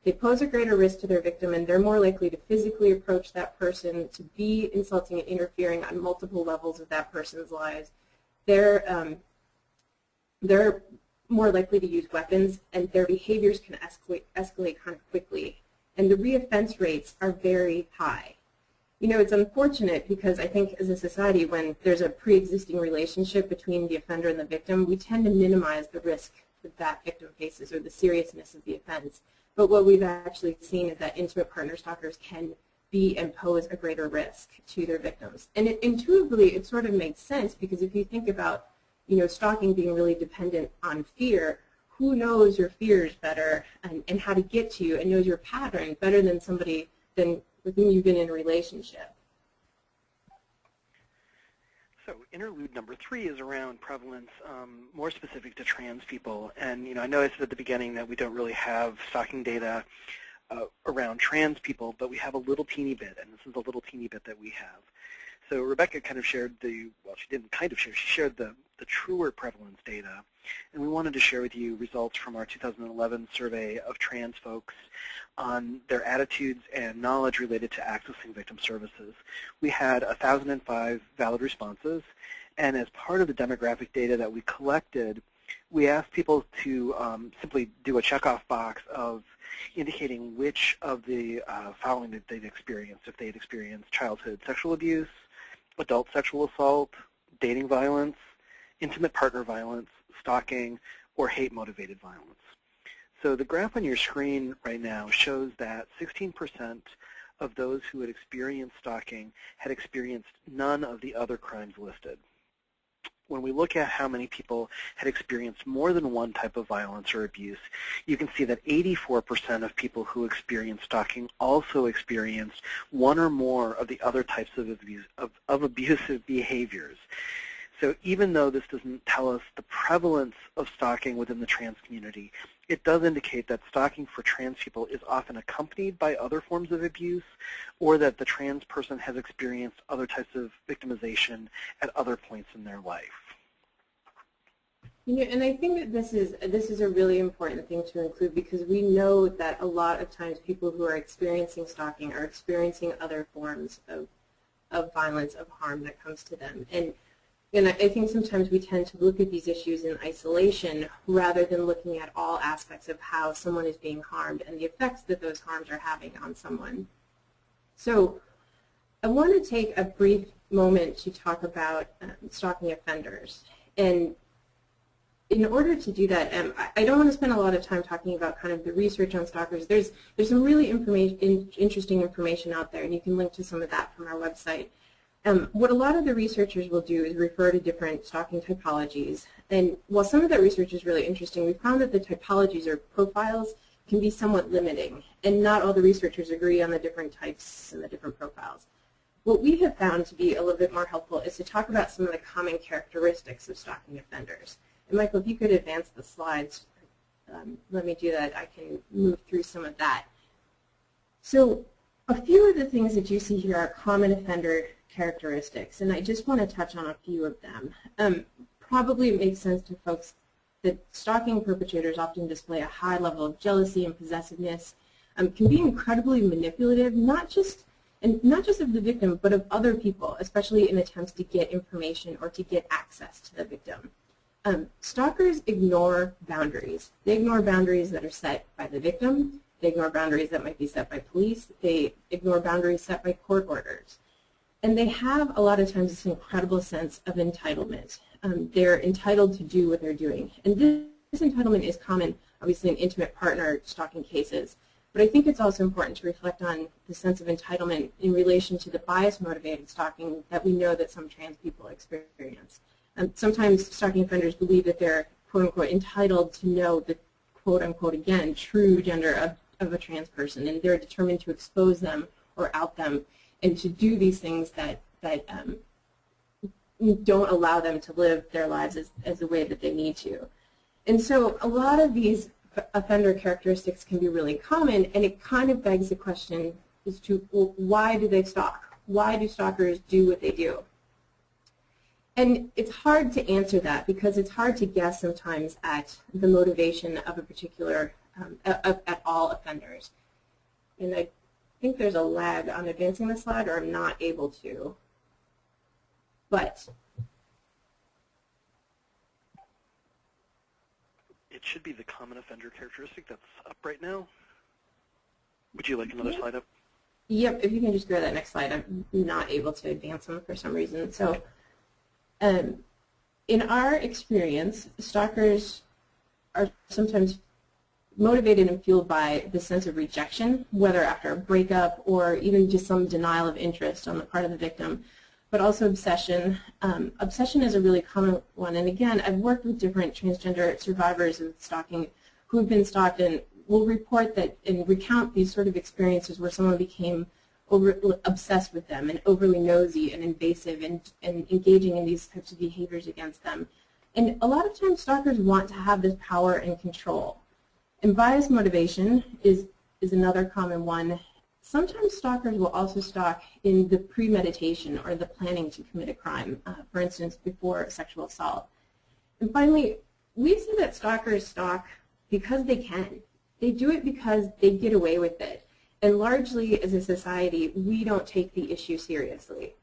They pose a greater risk to their victim, and they're more likely to physically approach that person, to be insulting and interfering on multiple levels of that person's lives. They're more likely to use weapons, and their behaviors can escalate kind of quickly. And the reoffense rates are very high. You know, it's unfortunate because I think as a society, when there's a pre-existing relationship between the offender and the victim, we tend to minimize the risk that that victim faces or the seriousness of the offense. But what we've actually seen is that intimate partner stalkers can be and pose a greater risk to their victims. And intuitively, it sort of makes sense because if you think about, you know, stalking being really dependent on fear, who knows your fears better and how to get to you and knows your pattern better than somebody with whom you've been in a relationship? So interlude number 3 is around prevalence, more specific to trans people. And, you know, I noticed at the beginning that we don't really have stalking data around trans people, but we have a little teeny bit, and this is a little teeny bit that we have. So Rebecca kind of shared she didn't kind of share, she shared the truer prevalence data. And we wanted to share with you results from our 2011 survey of trans folks on their attitudes and knowledge related to accessing victim services. We had 1,005 valid responses, and as part of the demographic data that we collected, we asked people to simply do a checkoff box of indicating which of the following that they'd experienced, if they'd experienced childhood sexual abuse, adult sexual assault, dating violence, intimate partner violence, stalking, or hate-motivated violence. So the graph on your screen right now shows that 16% of those who had experienced stalking had experienced none of the other crimes listed. When we look at how many people had experienced more than one type of violence or abuse, you can see that 84% of people who experienced stalking also experienced one or more of the other types of abusive behaviors. So even though this doesn't tell us the prevalence of stalking within the trans community, it does indicate that stalking for trans people is often accompanied by other forms of abuse, or that the trans person has experienced other types of victimization at other points in their life. You know, and I think that this is a really important thing to include, because we know that a lot of times people who are experiencing stalking are experiencing other forms of violence, of harm that comes to them. And I think sometimes we tend to look at these issues in isolation rather than looking at all aspects of how someone is being harmed and the effects that those harms are having on someone. So I want to take a brief moment to talk about stalking offenders. And in order to do that, I don't want to spend a lot of time talking about kind of the research on stalkers. There's some really interesting information out there, and you can link to some of that from our website. What a lot of the researchers will do is refer to different stalking typologies. And while some of that research is really interesting, we found that the typologies or profiles can be somewhat limiting, and not all the researchers agree on the different types and the different profiles. What we have found to be a little bit more helpful is to talk about some of the common characteristics of stalking offenders. And Michael, if you could advance the slides, let me do that. I can move through some of that. So a few of the things that you see here are common offender characteristics, and I just want to touch on a few of them. Probably it makes sense to folks that stalking perpetrators often display a high level of jealousy and possessiveness, can be incredibly manipulative, not just of the victim, but of other people, especially in attempts to get information or to get access to the victim. Stalkers ignore boundaries. They ignore boundaries that are set by the victim. They ignore boundaries that might be set by police. They ignore boundaries set by court orders. And they have a lot of times this incredible sense of entitlement. They're entitled to do what they're doing. And this entitlement is common, obviously, in intimate partner stalking cases. But I think it's also important to reflect on the sense of entitlement in relation to the bias-motivated stalking that we know that some trans people experience. Sometimes stalking offenders believe that they're, quote-unquote, entitled to know the, quote-unquote, again, true gender of a trans person, and they're determined to expose them or out them and to do these things that don't allow them to live their lives as the way that they need to. And so a lot of these offender characteristics can be really common, and it kind of begs the question as to, well, why do they stalk? Why do stalkers do what they do? And it's hard to answer that because it's hard to guess sometimes at the motivation of a particular, at all offenders. And I think there's a lag on advancing the slide, or I'm not able to. But it should be the common offender characteristic that's up right now. Would you like another slide up? Yep, if you can just go to that next slide. I'm not able to advance them for some reason. So in our experience, stalkers are sometimes motivated and fueled by the sense of rejection, whether after a breakup or even just some denial of interest on the part of the victim, but also obsession. Obsession is a really common one, and again, I've worked with different transgender survivors of stalking who have been stalked and will report that and recount these sort of experiences where someone became obsessed with them and overly nosy and invasive and engaging in these types of behaviors against them. And a lot of times stalkers want to have this power and control. And bias motivation is another common one. Sometimes stalkers will also stalk in the premeditation or the planning to commit a crime, for instance, before a sexual assault. And finally, we see that stalkers stalk because they can. They do it because they get away with it. And largely, as a society, we don't take the issue seriously.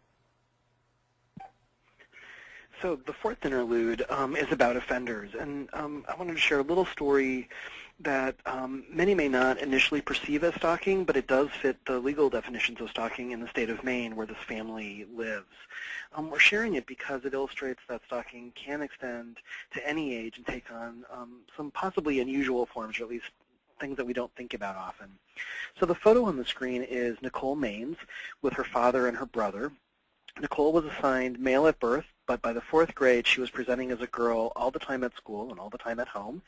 So the fourth interlude is about offenders. And I wanted to share a little story that many may not initially perceive as stalking, but it does fit the legal definitions of stalking in the state of Maine where this family lives. We're sharing it because it illustrates that stalking can extend to any age and take on some possibly unusual forms, or at least things that we don't think about often. So the photo on the screen is Nicole Maines with her father and her brother. Nicole was assigned male at birth, but by the 4th grade she was presenting as a girl all the time at school and all the time at home.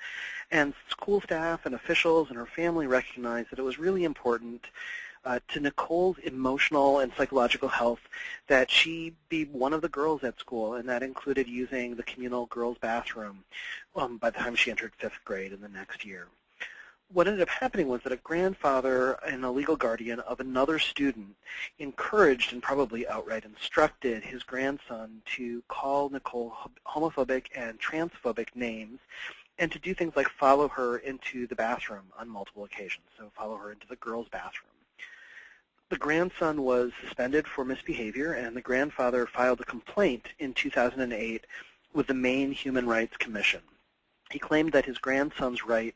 And school staff and officials and her family recognized that it was really important to Nicole's emotional and psychological health that she be one of the girls at school, and that included using the communal girls' bathroom by the time she entered 5th grade in the next year. what ended up happening was that a grandfather and a legal guardian of another student encouraged and probably outright instructed his grandson to call Nicole homophobic and transphobic names and to do things like follow her into the bathroom on multiple occasions, so follow her into the girls' bathroom. The grandson was suspended for misbehavior, and the grandfather filed a complaint in 2008 with the Maine Human Rights Commission. He claimed that his grandson's right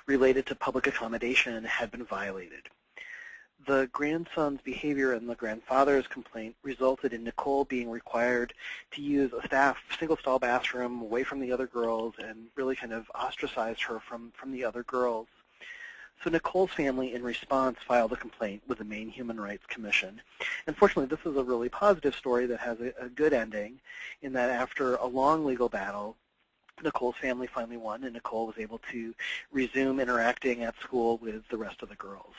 related to public accommodation had been violated. The grandson's behavior and the grandfather's complaint resulted in Nicole being required to use a single-stall bathroom away from the other girls and really kind of ostracized her from the other girls. So Nicole's family, in response, filed a complaint with the Maine Human Rights Commission. And fortunately, this is a really positive story that has a good ending in that after a long legal battle, Nicole's family finally won, and Nicole was able to resume interacting at school with the rest of the girls.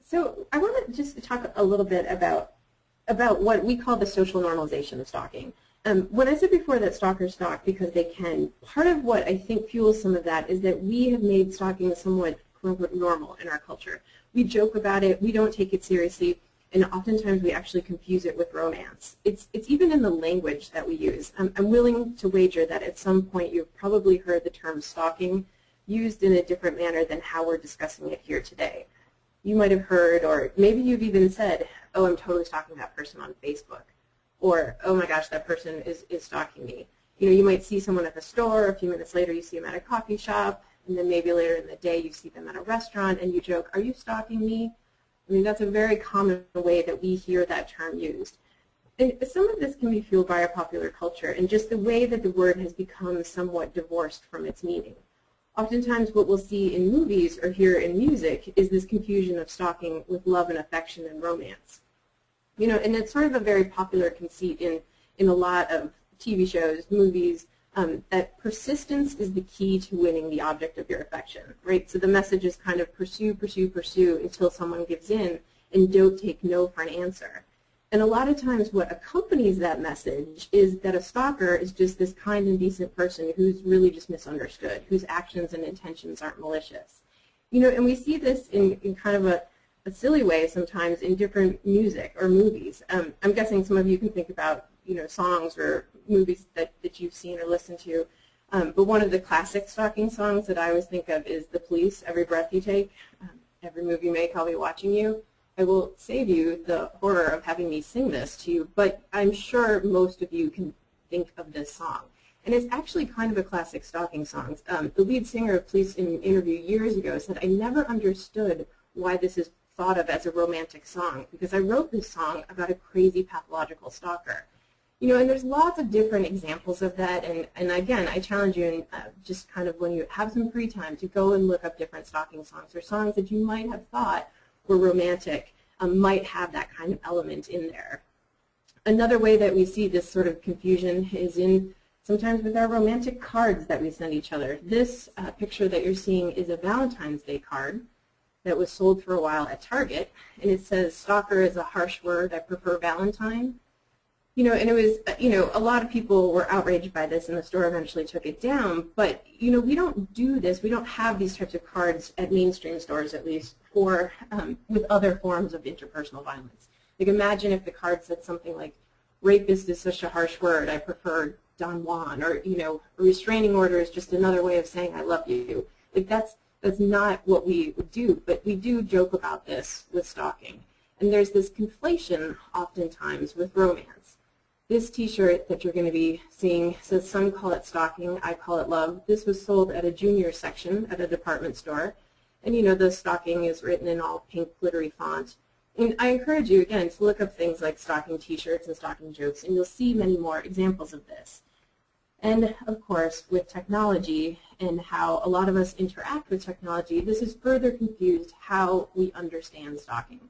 So I want to just talk a little bit about what we call the social normalization of stalking. When I said before that stalkers stalk because they can, part of what I think fuels some of that is that we have made stalking somewhat quote-unquote normal in our culture. We joke about it, we don't take it seriously, and oftentimes we actually confuse it with romance. It's even in the language that we use. I'm willing to wager that at some point you've probably heard the term stalking used in a different manner than how we're discussing it here today. You might have heard, or maybe you've even said, oh, I'm totally stalking that person on Facebook. Or, oh my gosh, that person is stalking me. You know, you might see someone at the store, a few minutes later you see them at a coffee shop, and then maybe later in the day you see them at a restaurant and you joke, are you stalking me? I mean, that's a very common way that we hear that term used. And some of this can be fueled by our popular culture and just the way that the word has become somewhat divorced from its meaning. Oftentimes what we'll see in movies or hear in music is this confusion of stalking with love and affection and romance. You know, and it's sort of a very popular conceit in a lot of TV shows, movies, that persistence is the key to winning the object of your affection, right? So the message is kind of pursue, pursue, pursue until someone gives in and don't take no for an answer. And a lot of times what accompanies that message is that a stalker is just this kind and decent person who's really just misunderstood, whose actions and intentions aren't malicious. You know, and we see this in kind of a silly way sometimes in different music or movies. I'm guessing some of you can think about, you know, songs or movies that you've seen or listened to. But one of the classic stalking songs that I always think of is The Police, Every Breath You Take. Every move you make, I'll be watching you. I will save you the horror of having me sing this to you, but I'm sure most of you can think of this song. And it's actually kind of a classic stalking song. The lead singer of Police in an interview years ago said, I never understood why this is thought of as a romantic song, because I wrote this song about a crazy pathological stalker. You know, and there's lots of different examples of that, and again, I challenge you, just kind of when you have some free time, to go and look up different stalking songs, or songs that you might have thought were romantic, might have that kind of element in there. Another way that we see this sort of confusion is in sometimes with our romantic cards that we send each other. This picture that you're seeing is a Valentine's Day card that was sold for a while at Target, and it says, stalker is a harsh word, I prefer Valentine. You know, and it was, you know, a lot of people were outraged by this, and the store eventually took it down. But, you know, we don't do this. We don't have these types of cards at mainstream stores, at least, for with other forms of interpersonal violence. Like, imagine if the card said something like, rapist is such a harsh word, I prefer Don Juan, or, you know, a restraining order is just another way of saying I love you. Like, that's not what we do, but we do joke about this with stalking. And there's this conflation oftentimes with romance. This t-shirt that you're going to be seeing says, some call it stalking, I call it love. This was sold at a junior section at a department store. And you know, the stalking is written in all pink glittery font. And I encourage you, again, to look up things like stalking t-shirts and stalking jokes, and you'll see many more examples of this. And of course, with technology and how a lot of us interact with technology, this has further confused how we understand stalking.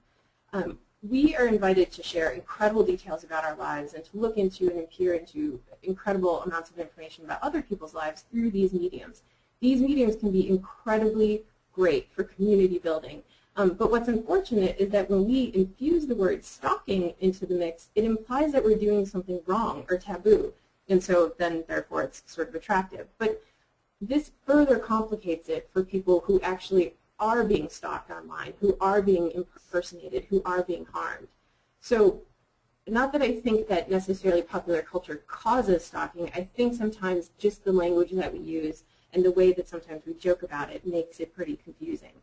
We are invited to share incredible details about our lives and to look into and peer into incredible amounts of information about other people's lives through these mediums. These mediums can be incredibly great for community building. But what's unfortunate is that when we infuse the word stalking into the mix, it implies that we're doing something wrong or taboo. And so then, therefore, it's sort of attractive. But this further complicates it for people who actually are being stalked online, who are being impersonated, who are being harmed. So not that I think that necessarily popular culture causes stalking. I think sometimes just the language that we use and the way that sometimes we joke about it makes it pretty confusing.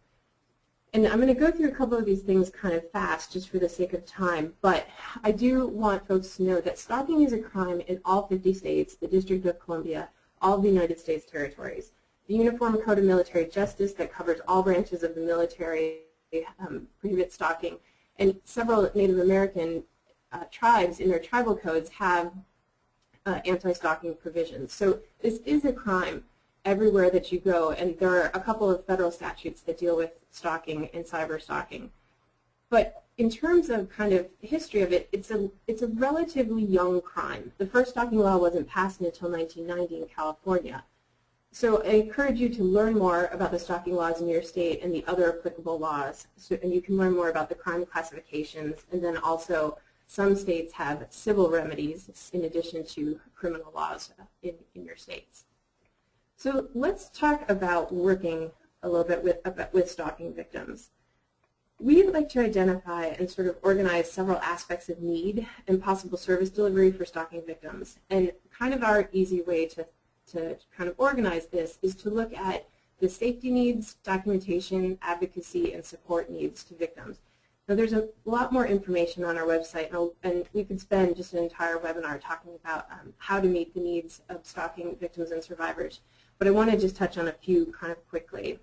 And I'm going to go through a couple of these things kind of fast just for the sake of time, but I do want folks to know that stalking is a crime in all 50 states, the District of Columbia, all of the United States territories. The Uniform Code of Military Justice that covers all branches of the military prohibits stalking, and several Native American tribes in their tribal codes have anti-stalking provisions. So this is a crime everywhere that you go, and there are a couple of federal statutes that deal with stalking and cyber stalking. But in terms of kind of history of it, it's a relatively young crime. The first stalking law wasn't passed until 1990 in California. So I encourage you to learn more about the stalking laws in your state and the other applicable laws, and you can learn more about the crime classifications, and then also some states have civil remedies in addition to criminal laws in your states. So let's talk about working a little bit with stalking victims. We'd like to identify and sort of organize several aspects of need and possible service delivery for stalking victims. And kind of our easy way to kind of organize this is to look at the safety needs, documentation, advocacy, and support needs to victims. Now there's a lot more information on our website, and we could spend just an entire webinar talking about how to meet the needs of stalking victims and survivors. But I want to just touch on a few kind of quickly.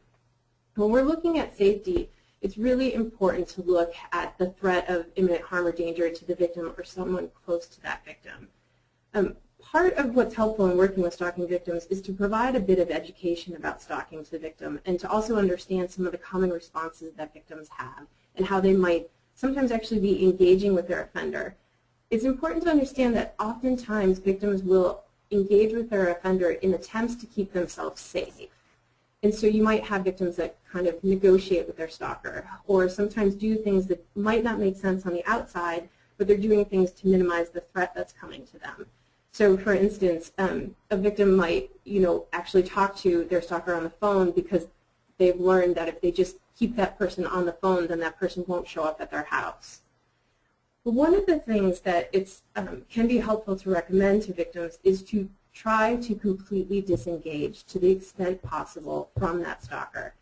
When we're looking at safety, it's really important to look at the threat of imminent harm or danger to the victim or someone close to that victim. Part of what's helpful in working with stalking victims is to provide a bit of education about stalking to the victim and to also understand some of the common responses that victims have and how they might sometimes actually be engaging with their offender. It's important to understand that oftentimes victims will engage with their offender in attempts to keep themselves safe. And so you might have victims that kind of negotiate with their stalker or sometimes do things that might not make sense on the outside, but they're doing things to minimize the threat that's coming to them. So for instance, a victim might, actually talk to their stalker on the phone because they've learned that if they just keep that person on the phone, then that person won't show up at their house. But one of the things that can be helpful to recommend to victims is to try to completely disengage to the extent possible from that stalker,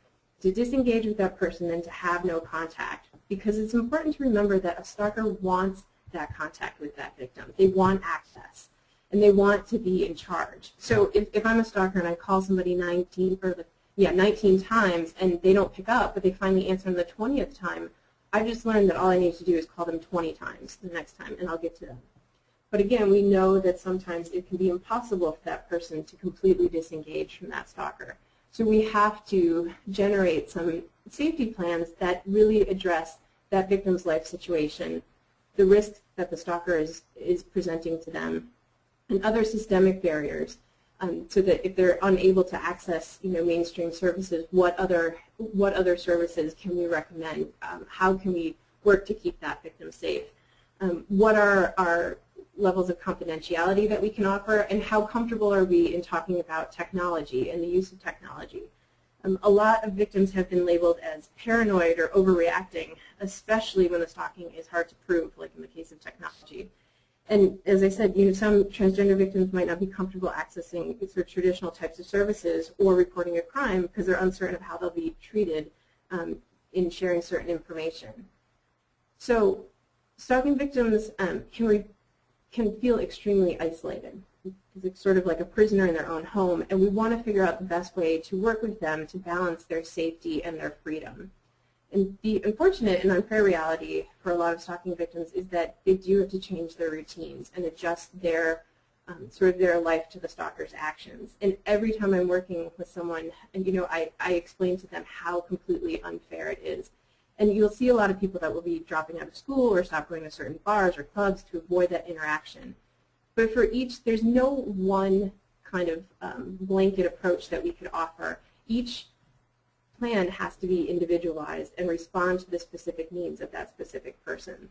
to disengage with that person and to have no contact, because it's important to remember that a stalker wants that contact with that victim. They want access, and they want to be in charge. So if I'm a stalker and I call somebody 19 times and they don't pick up, but they finally answer on the 20th time, I just learned that all I need to do is call them 20 times the next time, and I'll get to them. But again, we know that sometimes it can be impossible for that person to completely disengage from that stalker. So we have to generate some safety plans that really address that victim's life situation, the risks that the stalker is presenting to them, and other systemic barriers, so that if they're unable to access mainstream services, what other services can we recommend? How can we work to keep that victim safe? What are our levels of confidentiality that we can offer, and how comfortable are we in talking about technology and the use of technology? A lot of victims have been labeled as paranoid or overreacting, especially when the stalking is hard to prove, like in the case of technology. And as I said, some transgender victims might not be comfortable accessing sort of traditional types of services or reporting a crime because they're uncertain of how they'll be treated in sharing certain information. So stalking victims can feel extremely isolated. It's sort of like a prisoner in their own home, and we want to figure out the best way to work with them to balance their safety and their freedom. And the unfortunate and unfair reality for a lot of stalking victims is that they do have to change their routines and adjust their sort of their life to the stalker's actions. And every time I'm working with someone, and I explain to them how completely unfair it is. And you'll see a lot of people that will be dropping out of school or stop going to certain bars or clubs to avoid that interaction. But for each, there's no one kind of blanket approach that we could offer. Each plan has to be individualized and respond to the specific needs of that specific person.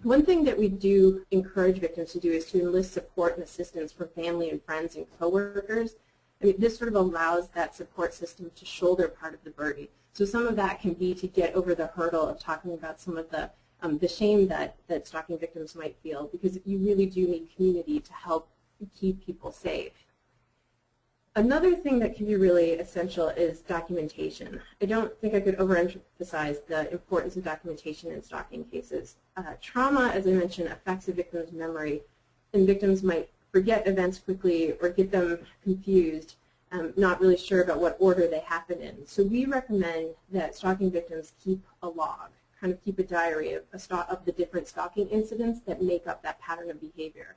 One thing that we do encourage victims to do is to enlist support and assistance from family and friends and coworkers. I mean, this sort of allows that support system to shoulder part of the burden. So some of that can be to get over the hurdle of talking about some of the shame that stalking victims might feel, because you really do need community to help keep people safe. Another thing that can be really essential is documentation. I don't think I could overemphasize the importance of documentation in stalking cases. Trauma, as I mentioned, affects a victim's memory, and victims might forget events quickly or get them confused, not really sure about what order they happen in. So we recommend that stalking victims keep a log, kind of keep a diary of the different stalking incidents that make up that pattern of behavior.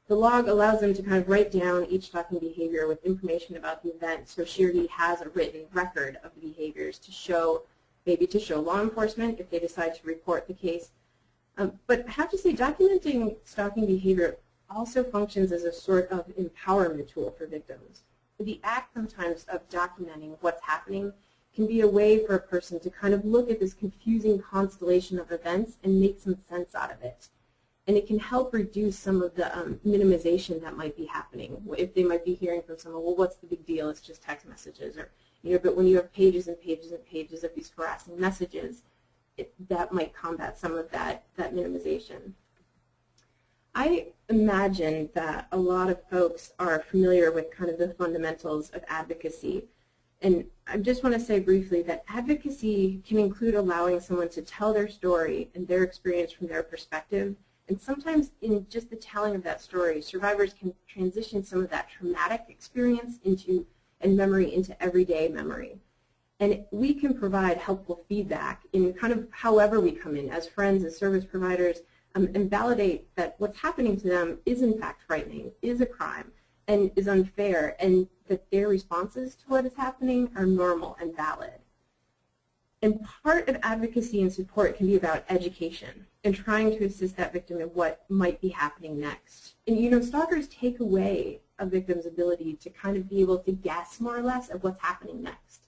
The log allows them to kind of write down each stalking behavior with information about the event, so she or he has a written record of the behaviors to show, maybe to show law enforcement if they decide to report the case. But I have to say, documenting stalking behavior also functions as a sort of empowerment tool for victims. The act sometimes of documenting what's happening can be a way for a person to kind of look at this confusing constellation of events and make some sense out of it. And it can help reduce some of the minimization that might be happening. If they might be hearing from someone, well, what's the big deal? It's just text messages. Or, but when you have pages and pages and pages of these harassing messages, that might combat some of that minimization. I imagine that a lot of folks are familiar with kind of the fundamentals of advocacy. And I just want to say briefly that advocacy can include allowing someone to tell their story and their experience from their perspective. And sometimes in just the telling of that story, survivors can transition some of that traumatic experience and memory into everyday memory. And we can provide helpful feedback in kind of however we come in, as friends, as service providers, and validate that what's happening to them is in fact frightening, is a crime, and is unfair, and that their responses to what is happening are normal and valid. And part of advocacy and support can be about education and trying to assist that victim in what might be happening next. And stalkers take away a victim's ability to kind of be able to guess more or less at what's happening next.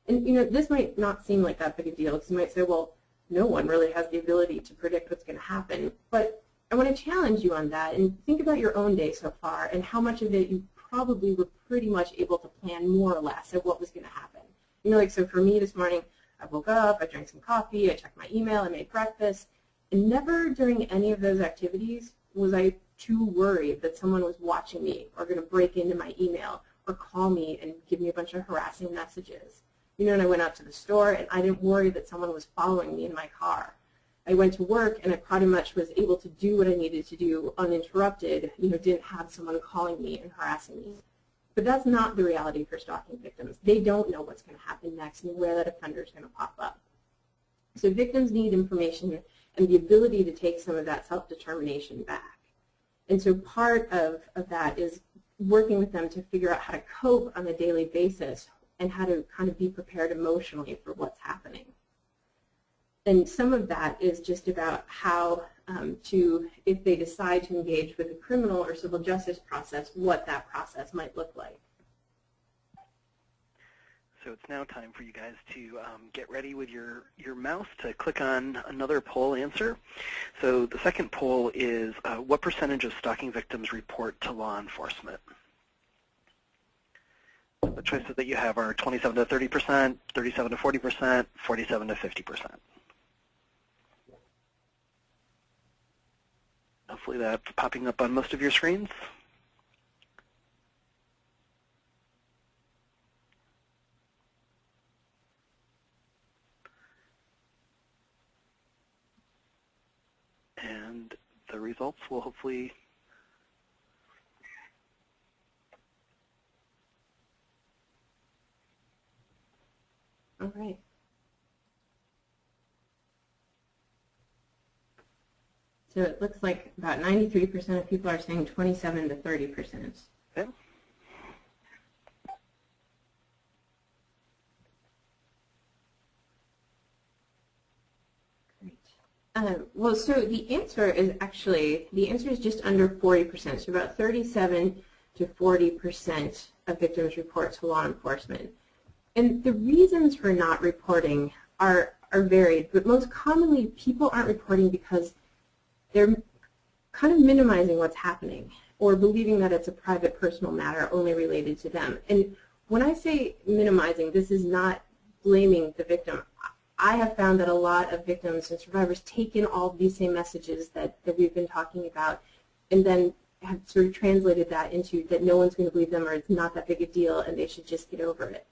And this might not seem like that big a deal, because you might say, well, no one really has the ability to predict what's going to happen. But I want to challenge you on that and think about your own day so far and how much of it you probably were pretty much able to plan more or less at what was going to happen. So for me this morning, I woke up, I drank some coffee, I checked my email, I made breakfast, and never during any of those activities was I too worried that someone was watching me or going to break into my email or call me and give me a bunch of harassing messages. And I went out to the store and I didn't worry that someone was following me in my car. I went to work and I pretty much was able to do what I needed to do uninterrupted, didn't have someone calling me and harassing me. But that's not the reality for stalking victims. They don't know what's going to happen next and where that offender is going to pop up. So victims need information and the ability to take some of that self-determination back. And so part of that is working with them to figure out how to cope on a daily basis and how to kind of be prepared emotionally for what's happening. And some of that is just about how if they decide to engage with a criminal or civil justice process, what that process might look like. So it's now time for you guys to get ready with your mouse to click on another poll answer. So the second poll is what percentage of stalking victims report to law enforcement? The choices that you have are 27 to 30%, 37 to 40%, 47 to 50%. Hopefully that's popping up on most of your screens. And the results will hopefully all right. So it looks like about 93% of people are saying 27 to 30%. Okay. Great. Well, so the answer is just under 40%. So about 37 to 40% of victims report to law enforcement. And the reasons for not reporting are varied, but most commonly people aren't reporting because they're kind of minimizing what's happening or believing that it's a private personal matter only related to them. And when I say minimizing, this is not blaming the victim. I have found that a lot of victims and survivors take in all of these same messages that we've been talking about and then have sort of translated that into that no one's going to believe them or it's not that big a deal and they should just get over it.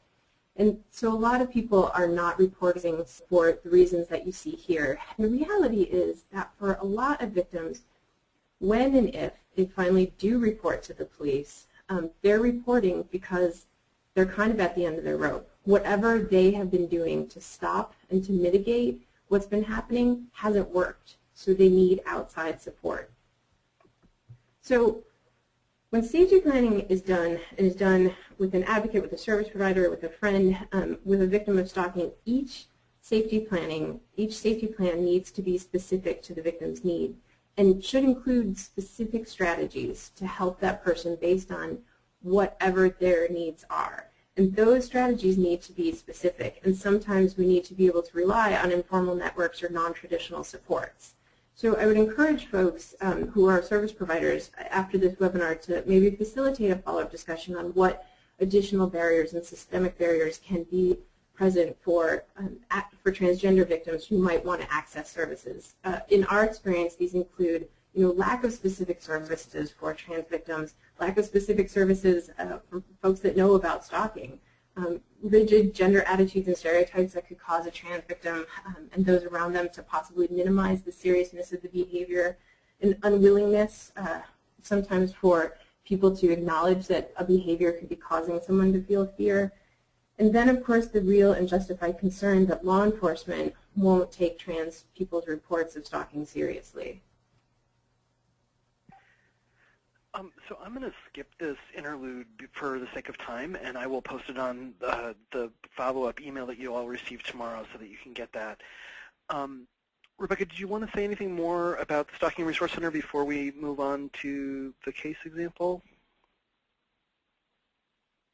And so a lot of people are not reporting for the reasons that you see here. And the reality is that for a lot of victims, when and if they finally do report to the police, they're reporting because they're kind of at the end of their rope. Whatever they have been doing to stop and to mitigate what's been happening hasn't worked, so they need outside support. So when safety planning is done, and is done with an advocate, with a service provider, with a friend, with a victim of stalking, each safety plan needs to be specific to the victim's need and should include specific strategies to help that person based on whatever their needs are. And those strategies need to be specific, and sometimes we need to be able to rely on informal networks or non-traditional supports. So I would encourage folks who are service providers after this webinar to maybe facilitate a follow-up discussion on what additional barriers and systemic barriers can be present for transgender victims who might want to access services. In our experience, these include lack of specific services for trans victims, lack of specific services for folks that know about stalking, rigid gender attitudes and stereotypes that could cause a trans victim and those around them to possibly minimize the seriousness of the behavior, and unwillingness sometimes for people to acknowledge that a behavior could be causing someone to feel fear. And then, of course, the real and justified concern that law enforcement won't take trans people's reports of stalking seriously. So I'm going to skip this interlude for the sake of time, and I will post it on the follow-up email that you all receive tomorrow so that you can get that. Rebecca, did you want to say anything more about the Stalking Resource Center before we move on to the case example?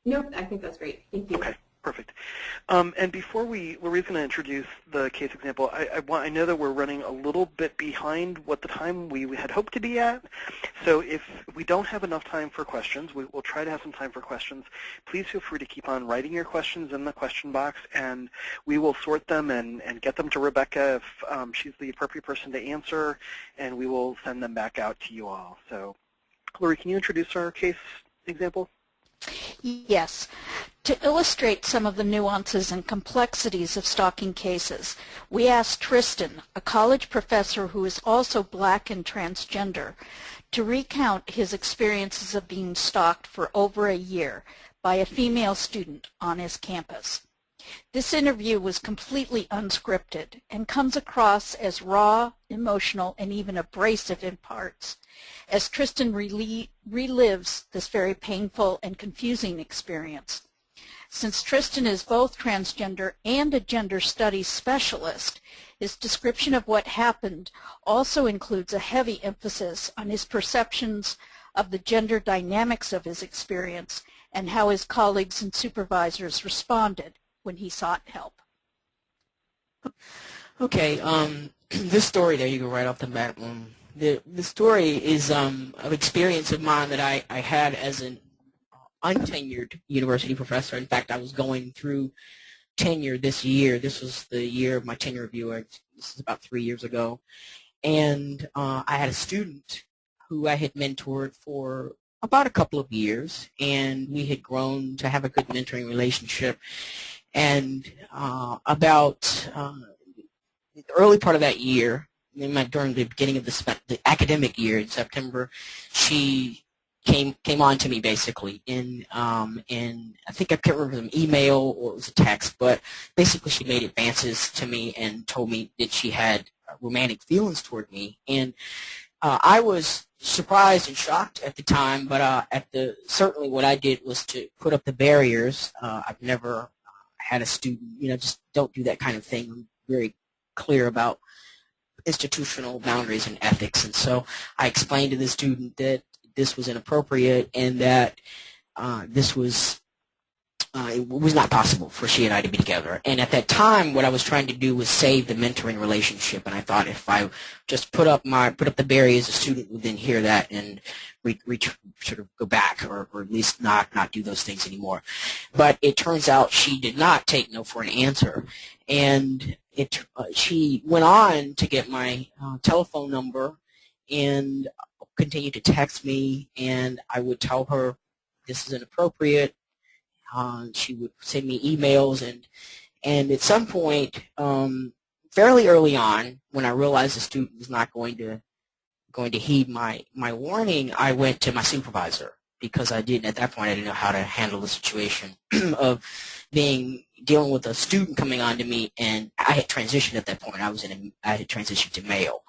Nope, I think that's great. Thank you. Okay. Perfect. And before Lori's going to introduce the case example, I know that we're running a little bit behind what the time we had hoped to be at. So if we don't have enough time for questions, we'll try to have some time for questions. Please feel free to keep on writing your questions in the question box, and we will sort them and get them to Rebecca if she's the appropriate person to answer, and we will send them back out to you all. So, Lori, can you introduce our case example? Yes. To illustrate some of the nuances and complexities of stalking cases, we asked Tristan, a college professor who is also Black and transgender, to recount his experiences of being stalked for over a year by a female student on his campus. This interview was completely unscripted and comes across as raw, emotional, and even abrasive in parts, as Tristan relives this very painful and confusing experience. Since Tristan is both transgender and a gender studies specialist, his description of what happened also includes a heavy emphasis on his perceptions of the gender dynamics of his experience and how his colleagues and supervisors responded when he sought help. Okay, this story there, you go right off the bat. The story is an experience of mine that I had as an untenured university professor. In fact, I was going through tenure this year. This was the year of my tenure review. This is about 3 years ago. And I had a student who I had mentored for about a couple of years, and we had grown to have a good mentoring relationship. And about the early part of that year, during the beginning of the academic year in September, she came on to me basically in I think I can't remember an email or it was a text, but basically she made advances to me and told me that she had romantic feelings toward me. And I was surprised and shocked at the time, but certainly what I did was to put up the barriers. I've never had a student, just don't do that kind of thing. I'm very clear about institutional boundaries and ethics. And so I explained to the student that this was inappropriate and that this was it was not possible for she and I to be together. And at that time, what I was trying to do was save the mentoring relationship. And I thought if I just put up the barriers, the student would then hear that and sort of go back, or at least not do those things anymore. But it turns out she did not take no for an answer, and she went on to get my telephone number and continued to text me, and I would tell her this is inappropriate. She would send me emails, and at some point, fairly early on, when I realized the student was not going to heed my warning, I went to my supervisor, because at that point I didn't know how to handle the situation of dealing with a student coming on to me, and I had transitioned at that point. I had transitioned to male.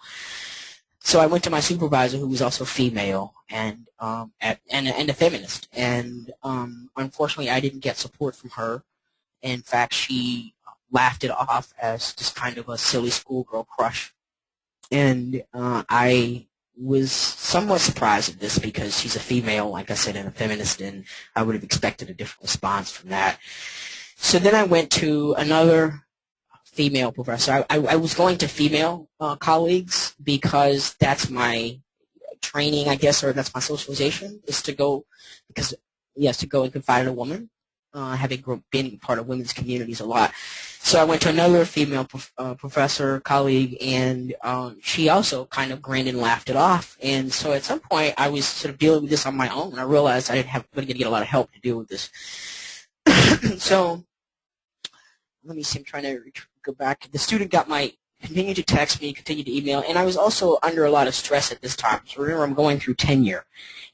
So I went to my supervisor, who was also female, and a feminist. And unfortunately, I didn't get support from her. In fact, she laughed it off as just kind of a silly schoolgirl crush. And I was somewhat surprised at this, because she's a female, like I said, and a feminist, and I would have expected a different response from that. So then I went to another female professor. I was going to female colleagues because that's my training, I guess, or that's my socialization, is to go, to go and confide in a woman, having been part of women's communities a lot. So I went to another female professor, colleague, and she also kind of grinned and laughed it off. And so at some point, I was sort of dealing with this on my own, and I realized I wasn't going to get a lot of help to deal with this. So let me see, I'm trying to go back. The student continued to text me, continued to email, and I was also under a lot of stress at this time. So remember, I'm going through tenure.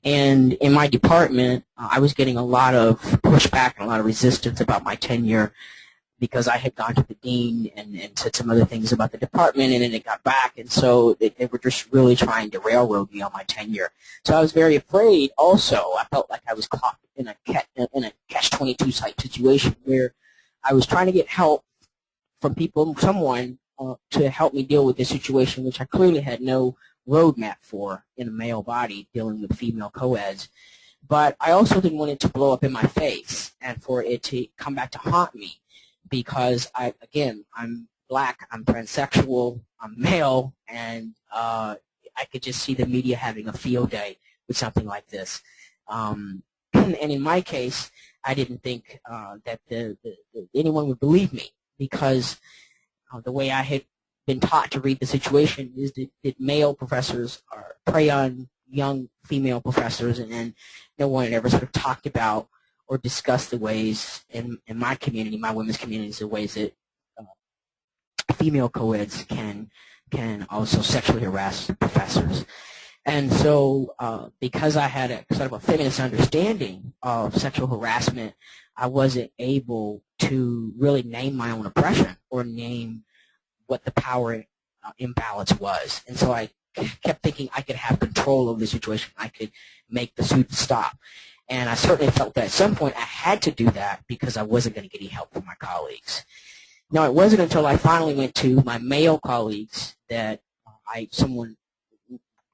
And in my department, I was getting a lot of pushback and a lot of resistance about my tenure, because I had gone to the dean and said some other things about the department, and then it got back. And so they were just really trying to railroad me on my tenure. So I was very afraid also. I felt like I was caught in a catch-22 type situation, where I was trying to get help from someone to help me deal with this situation, which I clearly had no roadmap for in a male body dealing with female co-eds. But I also didn't want it to blow up in my face and for it to come back to haunt me, because I'm black, I'm transsexual, I'm male, and I could just see the media having a field day with something like this. And in my case, I didn't think that anyone would believe me, because the way I had been taught to read the situation is that male professors prey on young female professors, and no one had ever sort of talked about or discussed the ways in my community, my women's communities, the ways that female co-eds can also sexually harass professors. And so because I had a sort of a feminist understanding of sexual harassment, I wasn't able to really name my own oppression or name what the power imbalance was. And so I kept thinking I could have control of the situation. I could make the students stop. And I certainly felt that at some point I had to do that, because I wasn't going to get any help from my colleagues. Now, it wasn't until I finally went to my male colleagues that someone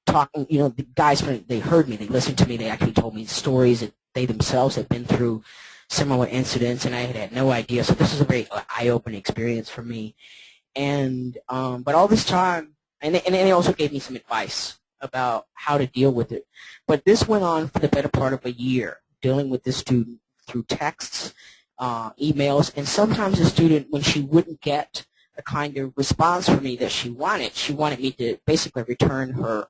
talking, the guys, they heard me, they listened to me, they actually told me stories that they themselves had been through similar incidents, and I had no idea. So this was a very eye-opening experience for me. And but all this time, and they also gave me some advice about how to deal with it. But this went on for the better part of a year, dealing with this student through texts, emails, and sometimes the student, when she wouldn't get the kind of response from me that she wanted me to basically return her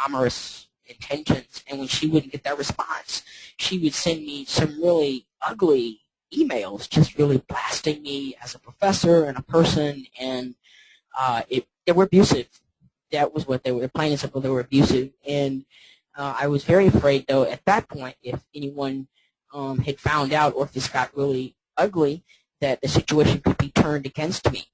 amorous intentions. And when she wouldn't get that response, she would send me some really ugly emails, just really blasting me as a professor and a person, and they were abusive. That was what they were, plain and simple, they were abusive. And I was very afraid, though, at that point, if anyone had found out, or if this got really ugly, that the situation could be turned against me.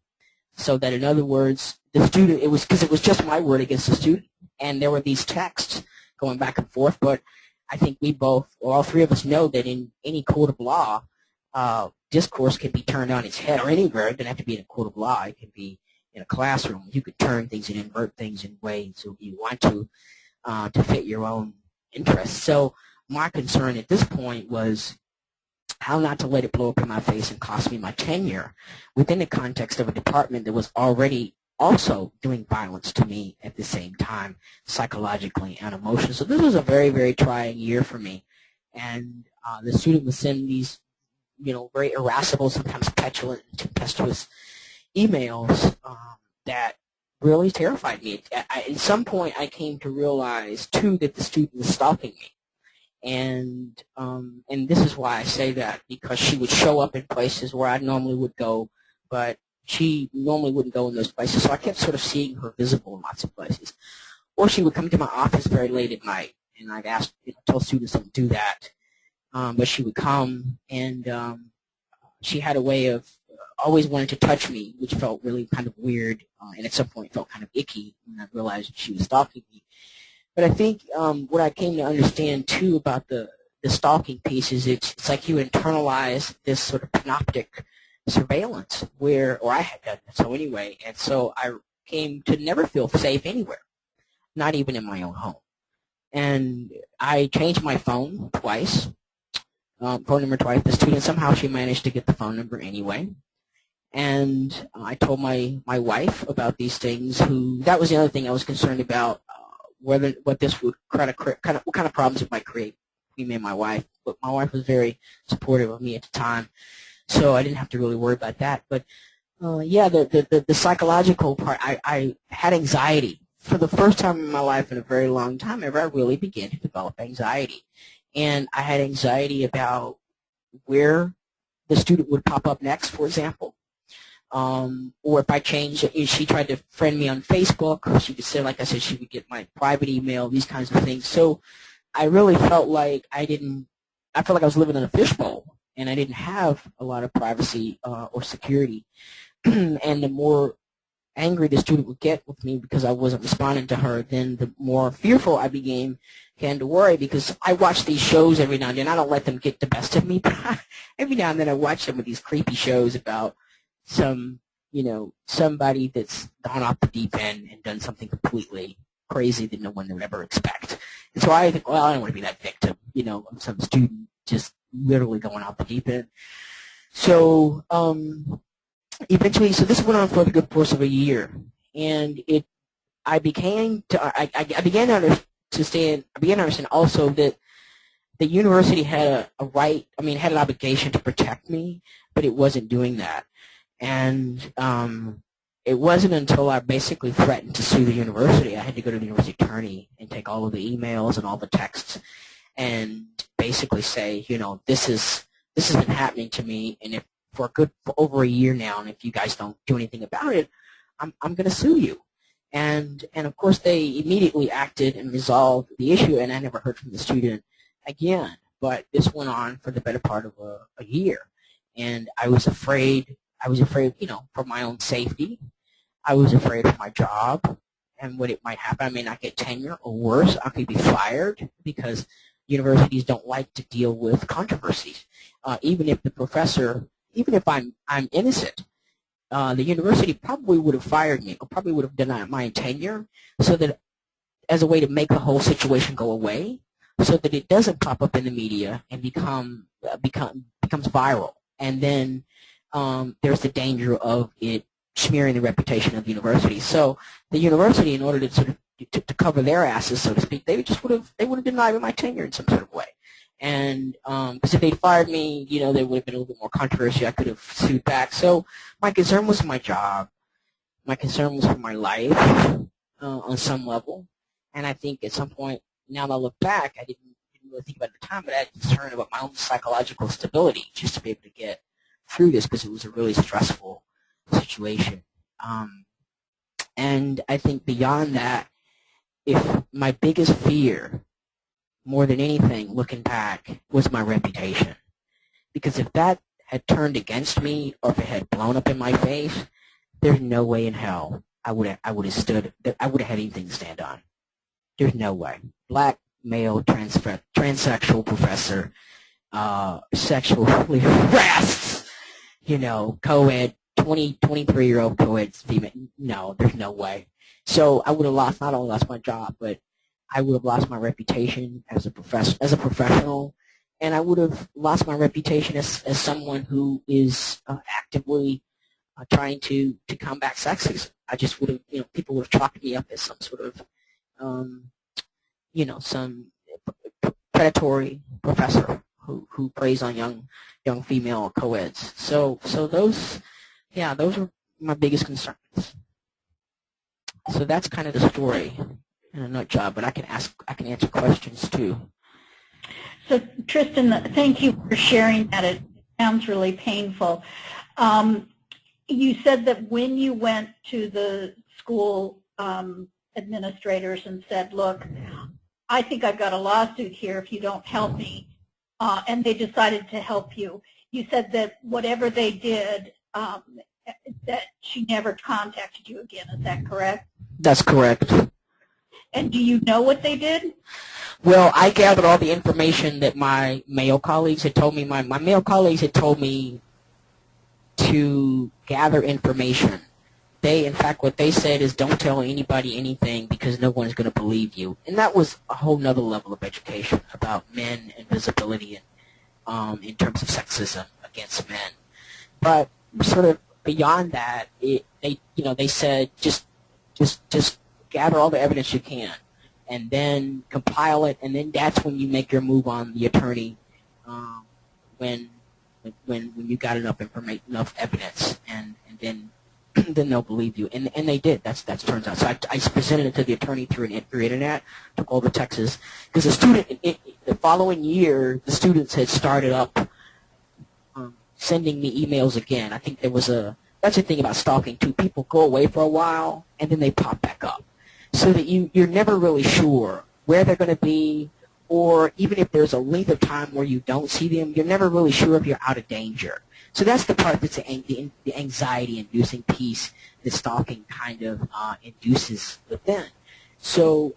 So that, in other words, the student, it was just my word against the student, and there were these texts going back and forth. But I think we both, or all three of us, know that in any court of law, discourse can be turned on its head, or anywhere. It doesn't have to be in a court of law. It can be in a classroom. You could turn things and invert things in ways that you want to fit your own interests. So my concern at this point was how not to let it blow up in my face and cost me my tenure within the context of a department that was already also doing violence to me at the same time, psychologically and emotionally. So this was a very, very trying year for me. And the student would send these, very irascible, sometimes petulant and tempestuous emails that really terrified me. At some point, I came to realize, too, that the student was stalking me. And this is why I say that, because she would show up in places where I normally would go, but she normally wouldn't go in those places. So I kept sort of seeing her visible in lots of places. Or she would come to my office very late at night, and I'd ask, tell students don't do that. But she would come, and she had a way of always wanting to touch me, which felt really kind of weird, and at some point felt kind of icky when I realized she was stalking me. But I think what I came to understand, too, about the stalking piece is it's like you internalize this sort of panoptic surveillance or I had done so anyway, and so I came to never feel safe anywhere, not even in my own home. And I changed my phone twice, phone number twice. The student, somehow she managed to get the phone number anyway. And I told my wife about these things. That was the other thing I was concerned about, what this would what kind of problems it might create between me and my wife. But my wife was very supportive of me at the time, so I didn't have to really worry about that. But yeah, the psychological part, I had anxiety for the first time in my life in a very long time. Ever I really began to develop anxiety, and I had anxiety about where the student would pop up next, for example. Or if I changed, if she tried to friend me on Facebook, she could say, like I said, she would get my private email, these kinds of things. So I really felt like I felt like I was living in a fishbowl, and I didn't have a lot of privacy or security. And the more angry the student would get with me because I wasn't responding to her, then the more fearful I began to worry, because I watch these shows every now and then. I don't let them get the best of me, but every now and then I watch some of these creepy shows about somebody that's gone off the deep end and done something completely crazy that no one would ever expect. And so I think, well, I don't want to be that victim, of some student just literally going off the deep end. So eventually, so this went on for the good course of a year, and I began to understand also that the university had had an obligation to protect me, but it wasn't doing that. And it wasn't until I basically threatened to sue the university. I had to go to the university attorney and take all of the emails and all the texts and basically say, this has been happening to me, and for over a year now, and if you guys don't do anything about it, I'm going to sue you. And of course they immediately acted and resolved the issue, and I never heard from the student again. But this went on for the better part of a year, and I was afraid, for my own safety. I was afraid of my job and what it might happen. I may not get tenure, or worse, I could be fired, because universities don't like to deal with controversies. Even if I'm innocent, the university probably would have fired me, or probably would have denied my tenure, so that as a way to make the whole situation go away, so that it doesn't pop up in the media and becomes viral. And then there's the danger of it smearing the reputation of the university. So the university, in order to sort of to cover their asses, so to speak, they would have denied me my tenure in some sort of way. And because if they'd fired me, there would have been a little bit more controversy. I could have sued back. So my concern was my job. My concern was for my life on some level. And I think at some point, now that I look back, I didn't really think about it at the time, but I had concern about my own psychological stability, just to be able to get through this, because it was a really stressful situation. And I think beyond that, if my biggest fear, more than anything, looking back, was my reputation. Because if that had turned against me, or if it had blown up in my face, there's no way in hell I would have had anything to stand on. There's no way. Black, male, transsexual professor, sexually harassed, co-ed, 23-year-old co-ed female. No, there's no way. So I would have not only lost my job, but I would have lost my reputation as a professional, and I would have lost my reputation as someone who is actively trying to combat sexism. I just would have, people would have chalked me up as some sort of, some predatory professor who preys on young female co-eds. So those were my biggest concerns. So that's kind of the story in a nutshell. But I can answer questions too. So Tristan, thank you for sharing that. It sounds really painful. You said that when you went to the school administrators and said, look, I think I've got a lawsuit here if you don't help me, and they decided to help you. You said that whatever they did, that she never contacted you again. Is that correct? That's correct. And do you know what they did? Well, I gathered all the information that my male colleagues had told me. My male colleagues had told me to gather information. In fact, what they said is don't tell anybody anything because no one's going to believe you. And that was a whole nother level of education about men and visibility and in terms of sexism against men. But sort of beyond that, they said just gather all the evidence you can, and then compile it, and then that's when you make your move on the attorney when you got enough evidence, and then they'll believe you, and they did. That's turns out. So I presented it to the attorney through internet, took all the texts, because the following year the students had started up sending me emails again. I think that's the thing about stalking too. People go away for a while and then they pop back up, so that you're never really sure where they're going to be, or even if there's a length of time where you don't see them, you're never really sure if you're out of danger. So that's the part that's the anxiety-inducing piece that stalking kind of induces within. So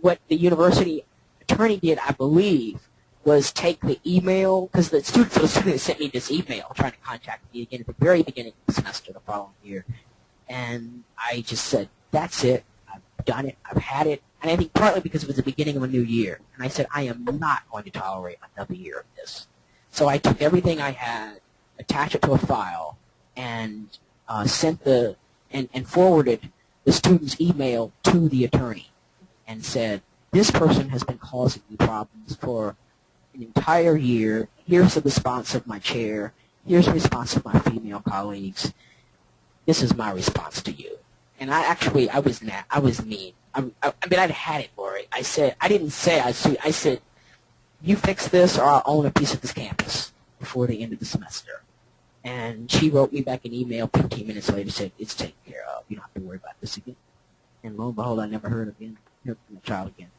what the university attorney did, I believe, was take the email, because the student sent me this email trying to contact me again at the very beginning of the semester the following year. And I just said, that's it. I've done it. I've had it. And I think partly because it was the beginning of a new year. And I said, I am not going to tolerate another year of this. So I took everything I had, attached it to a file, and and forwarded the student's email to the attorney and said, this person has been causing me problems for an entire year. Here's the response of my chair. Here's the response of my female colleagues. This is my response to you. And I was mean. I mean, I'd had it, Lori. I said, I said, you fix this or I'll own a piece of this campus before the end of the semester. And she wrote me back an email 15 minutes later, said, it's taken care of. You don't have to worry about this again. And lo and behold, I never heard from the child again.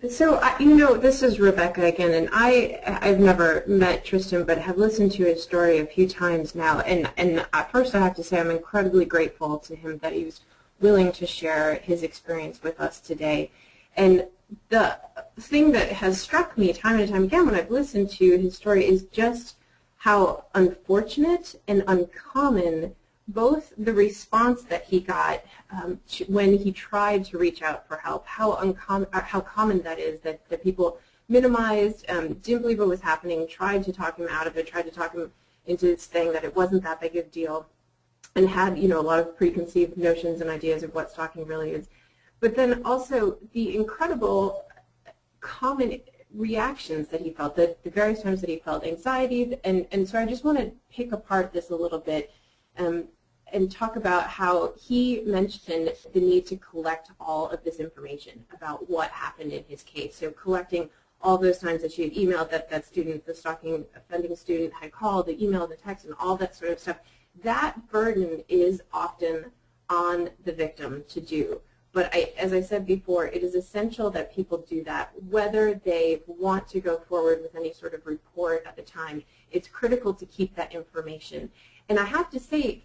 So, this is Rebecca again, and I've never met Tristan, but have listened to his story a few times now. And at first I have to say I'm incredibly grateful to him that he was willing to share his experience with us today. And the thing that has struck me time and time again when I've listened to his story is just how unfortunate and uncommon both the response that he got when he tried to reach out for help, how common that is, that people minimized, didn't believe what was happening, tried to talk him out of it, tried to talk him into saying that it wasn't that big of a deal, and had a lot of preconceived notions and ideas of what stalking really is. But then also the incredible common reactions that he felt, the various times that he felt anxiety, and so I just want to pick apart this a little bit and talk about how he mentioned the need to collect all of this information about what happened in his case. So collecting all those times that she had emailed that student, the stalking offending student had called, the email, the text, and all that sort of stuff. That burden is often on the victim to do. But as I said before, it is essential that people do that, whether they want to go forward with any sort of report at the time. It's critical to keep that information. And I have to say,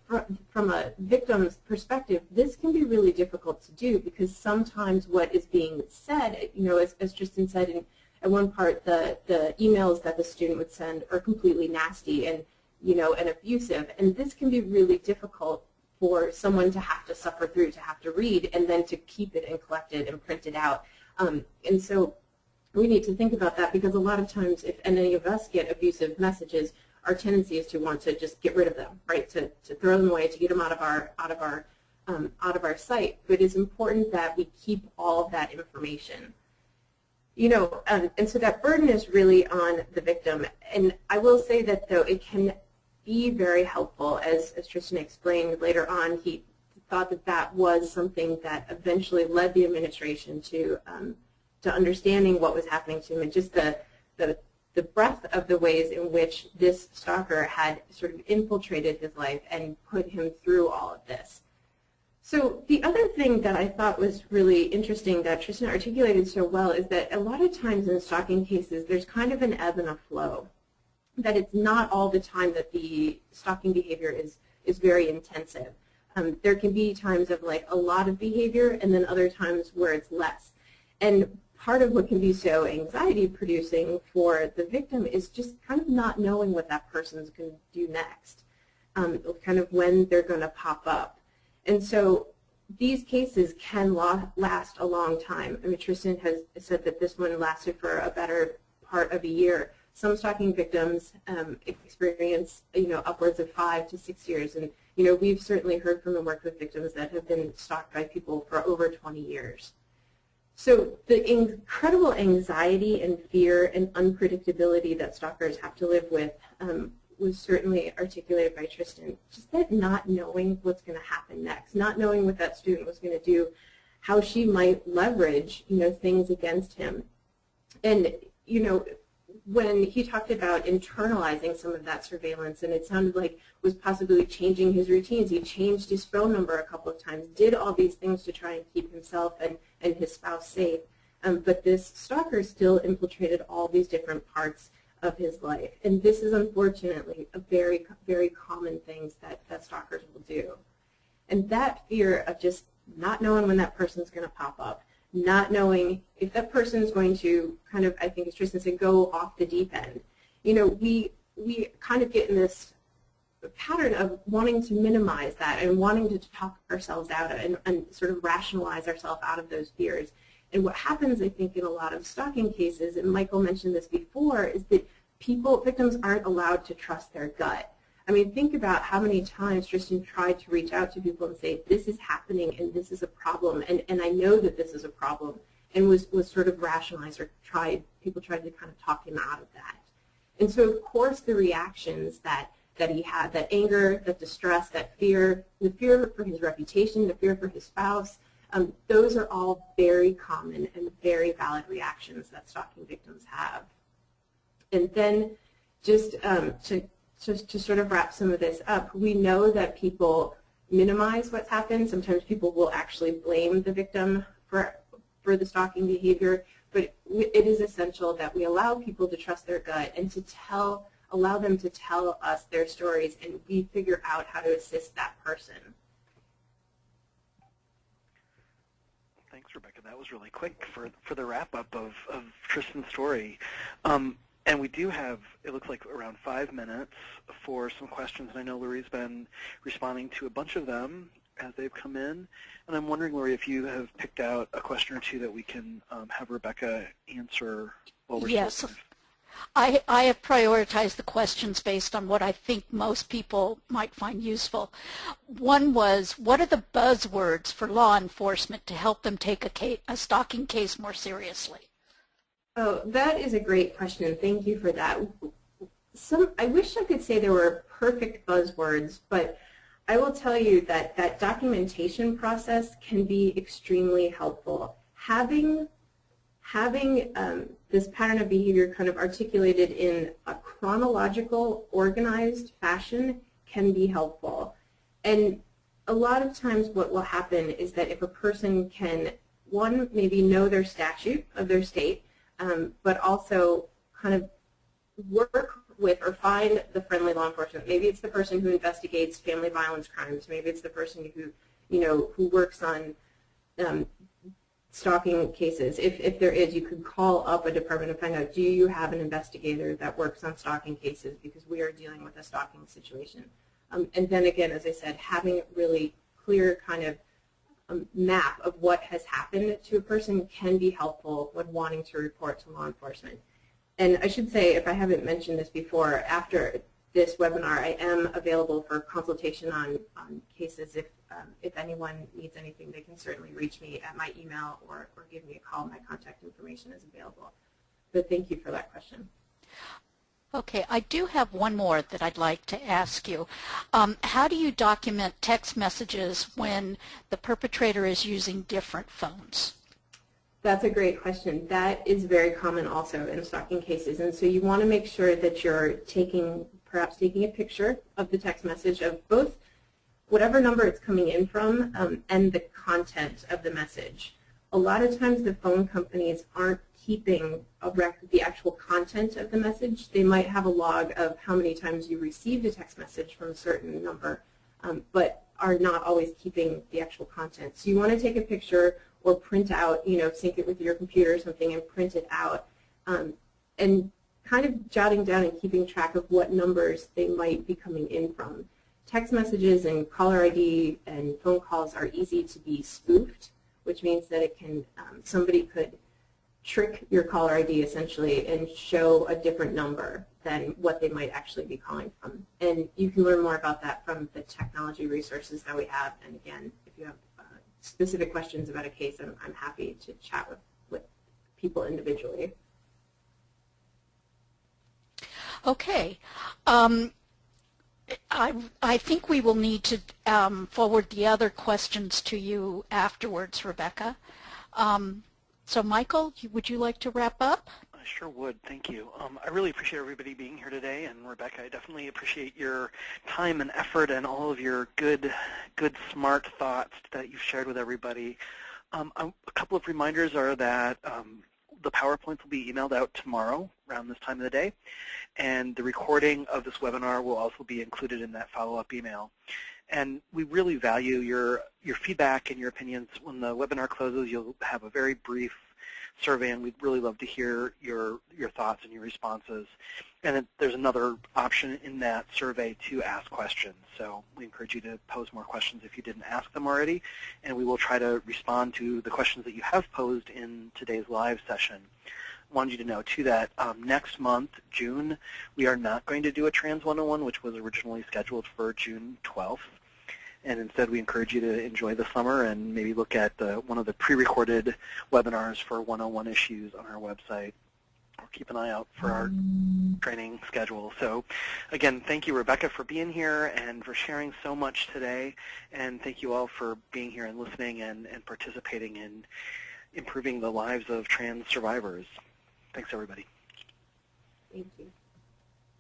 from a victim's perspective, this can be really difficult to do because sometimes what is being said, as Tristan said at one part, the emails that the student would send are completely nasty and, and abusive. And this can be really difficult for someone to have to suffer through, to have to read, and then to keep it and collect it and print it out. And so we need to think about that, because a lot of times if any of us get abusive messages, our tendency is to want to just get rid of them, right? To throw them away, to get them out of our sight. But it's important that we keep all of that information. You know, and so that burden is really on the victim. And I will say that, though, it can be very helpful. As Tristan explained later on, he thought that that was something that eventually led the administration to understanding what was happening to him, and just the breadth of the ways in which this stalker had sort of infiltrated his life and put him through all of this. So the other thing that I thought was really interesting that Tristan articulated so well is that a lot of times in stalking cases, there's kind of an ebb and a flow. That it's not all the time that the stalking behavior is very intensive. There can be times of like a lot of behavior, and then other times where it's less. And part of what can be so anxiety producing for the victim is just kind of not knowing what that person's going to do next, kind of when they're going to pop up. And so these cases can last a long time. I mean, Tristan has said that this one lasted for a better part of a year. Some stalking victims experience, upwards of 5 to 6 years. And, we've certainly heard from and worked with victims that have been stalked by people for over 20 years. So the incredible anxiety and fear and unpredictability that stalkers have to live with was certainly articulated by Tristan. Just that not knowing what's going to happen next, not knowing what that student was going to do, how she might leverage, things against him. And, when he talked about internalizing some of that surveillance, and it sounded like was possibly changing his routines. He changed his phone number a couple of times, did all these things to try and keep himself and his spouse safe. But this stalker still infiltrated all these different parts of his life. And this is unfortunately a very, very common things that stalkers will do. And that fear of just not knowing when that person's going to pop up, not knowing if that person is going to kind of, I think as Tristan said, go off the deep end. We kind of get in this pattern of wanting to minimize that and wanting to talk ourselves out of and sort of rationalize ourselves out of those fears. And what happens, I think, in a lot of stalking cases, and Michael mentioned this before, is that victims aren't allowed to trust their gut. I mean, think about how many times Tristan tried to reach out to people and say, this is happening and this is a problem, and I know that this is a problem, and was sort of rationalized, or people tried to kind of talk him out of that. And so, of course, the reactions that he had, that anger, that distress, that fear, the fear for his reputation, the fear for his spouse, those are all very common and very valid reactions that stalking victims have. And then just to sort of wrap some of this up, we know that people minimize what's happened. Sometimes people will actually blame the victim for the stalking behavior, but it is essential that we allow people to trust their gut and to allow them to tell us their stories, and we figure out how to assist that person. Thanks, Rebecca. That was really quick for the wrap-up of Tristan's story. And we do have, it looks like, around 5 minutes for some questions. And I know Lori's been responding to a bunch of them as they've come in. And I'm wondering, Lori, if you have picked out a question or two that we can have Rebecca answer while we're Yes. still I have prioritized the questions based on what I think most people might find useful. One was, what are the buzzwords for law enforcement to help them take a stalking case more seriously? Oh, that is a great question. Thank you for that. I wish I could say there were perfect buzzwords, but I will tell you that that documentation process can be extremely helpful. Having this pattern of behavior kind of articulated in a chronological, organized fashion can be helpful. And a lot of times what will happen is that if a person can, one, maybe know their statute of their state, but also kind of work with or find the friendly law enforcement. Maybe it's the person who investigates family violence crimes. Maybe it's the person who works on stalking cases. If there is, you could call up a department and find out, do you have an investigator that works on stalking cases, because we are dealing with a stalking situation. And then again, as I said, having a really clear kind of map of what has happened to a person can be helpful when wanting to report to law enforcement. And I should say, if I haven't mentioned this before, after this webinar, I am available for consultation on cases. If anyone needs anything, they can certainly reach me at my email or give me a call. My contact information is available. But thank you for that question. Okay, I do have one more that I'd like to ask you. How do you document text messages when the perpetrator is using different phones? That's a great question. That is very common also in stalking cases. And so you want to make sure that you're perhaps taking a picture of the text message of both whatever number it's coming in from and the content of the message. A lot of times the phone companies aren't keeping a record of the actual content of the message. They might have a log of how many times you received a text message from a certain number, but are not always keeping the actual content. So you want to take a picture or print out, sync it with your computer or something and print it out, and kind of jotting down and keeping track of what numbers they might be coming in from. Text messages and caller ID and phone calls are easy to be spoofed, which means that it can somebody could trick your caller ID essentially and show a different number than what they might actually be calling from. And you can learn more about that from the technology resources that we have. And again, if you have specific questions about a case, I'm happy to chat with people individually. Okay. I think we will need to forward the other questions to you afterwards, Rebecca. So Michael, would you like to wrap up? I sure would. Thank you. I really appreciate everybody being here today, and Rebecca, I definitely appreciate your time and effort and all of your good, smart thoughts that you've shared with everybody. A couple of reminders are that the PowerPoints will be emailed out tomorrow around this time of the day, and the recording of this webinar will also be included in that follow-up email. And we really value your feedback and your opinions. When the webinar closes, you'll have a very brief survey, and we'd really love to hear your thoughts and your responses. And then there's another option in that survey to ask questions. So we encourage you to pose more questions if you didn't ask them already, and we will try to respond to the questions that you have posed in today's live session. I wanted you to know, too, that next month, June, we are not going to do a Trans 101, which was originally scheduled for June 12th. And instead, we encourage you to enjoy the summer and maybe look at one of the pre-recorded webinars for 101 issues on our website, or keep an eye out for our training schedule. So again, thank you, Rebecca, for being here and for sharing so much today. And thank you all for being here and listening and participating in improving the lives of trans survivors. Thanks, everybody. Thank you.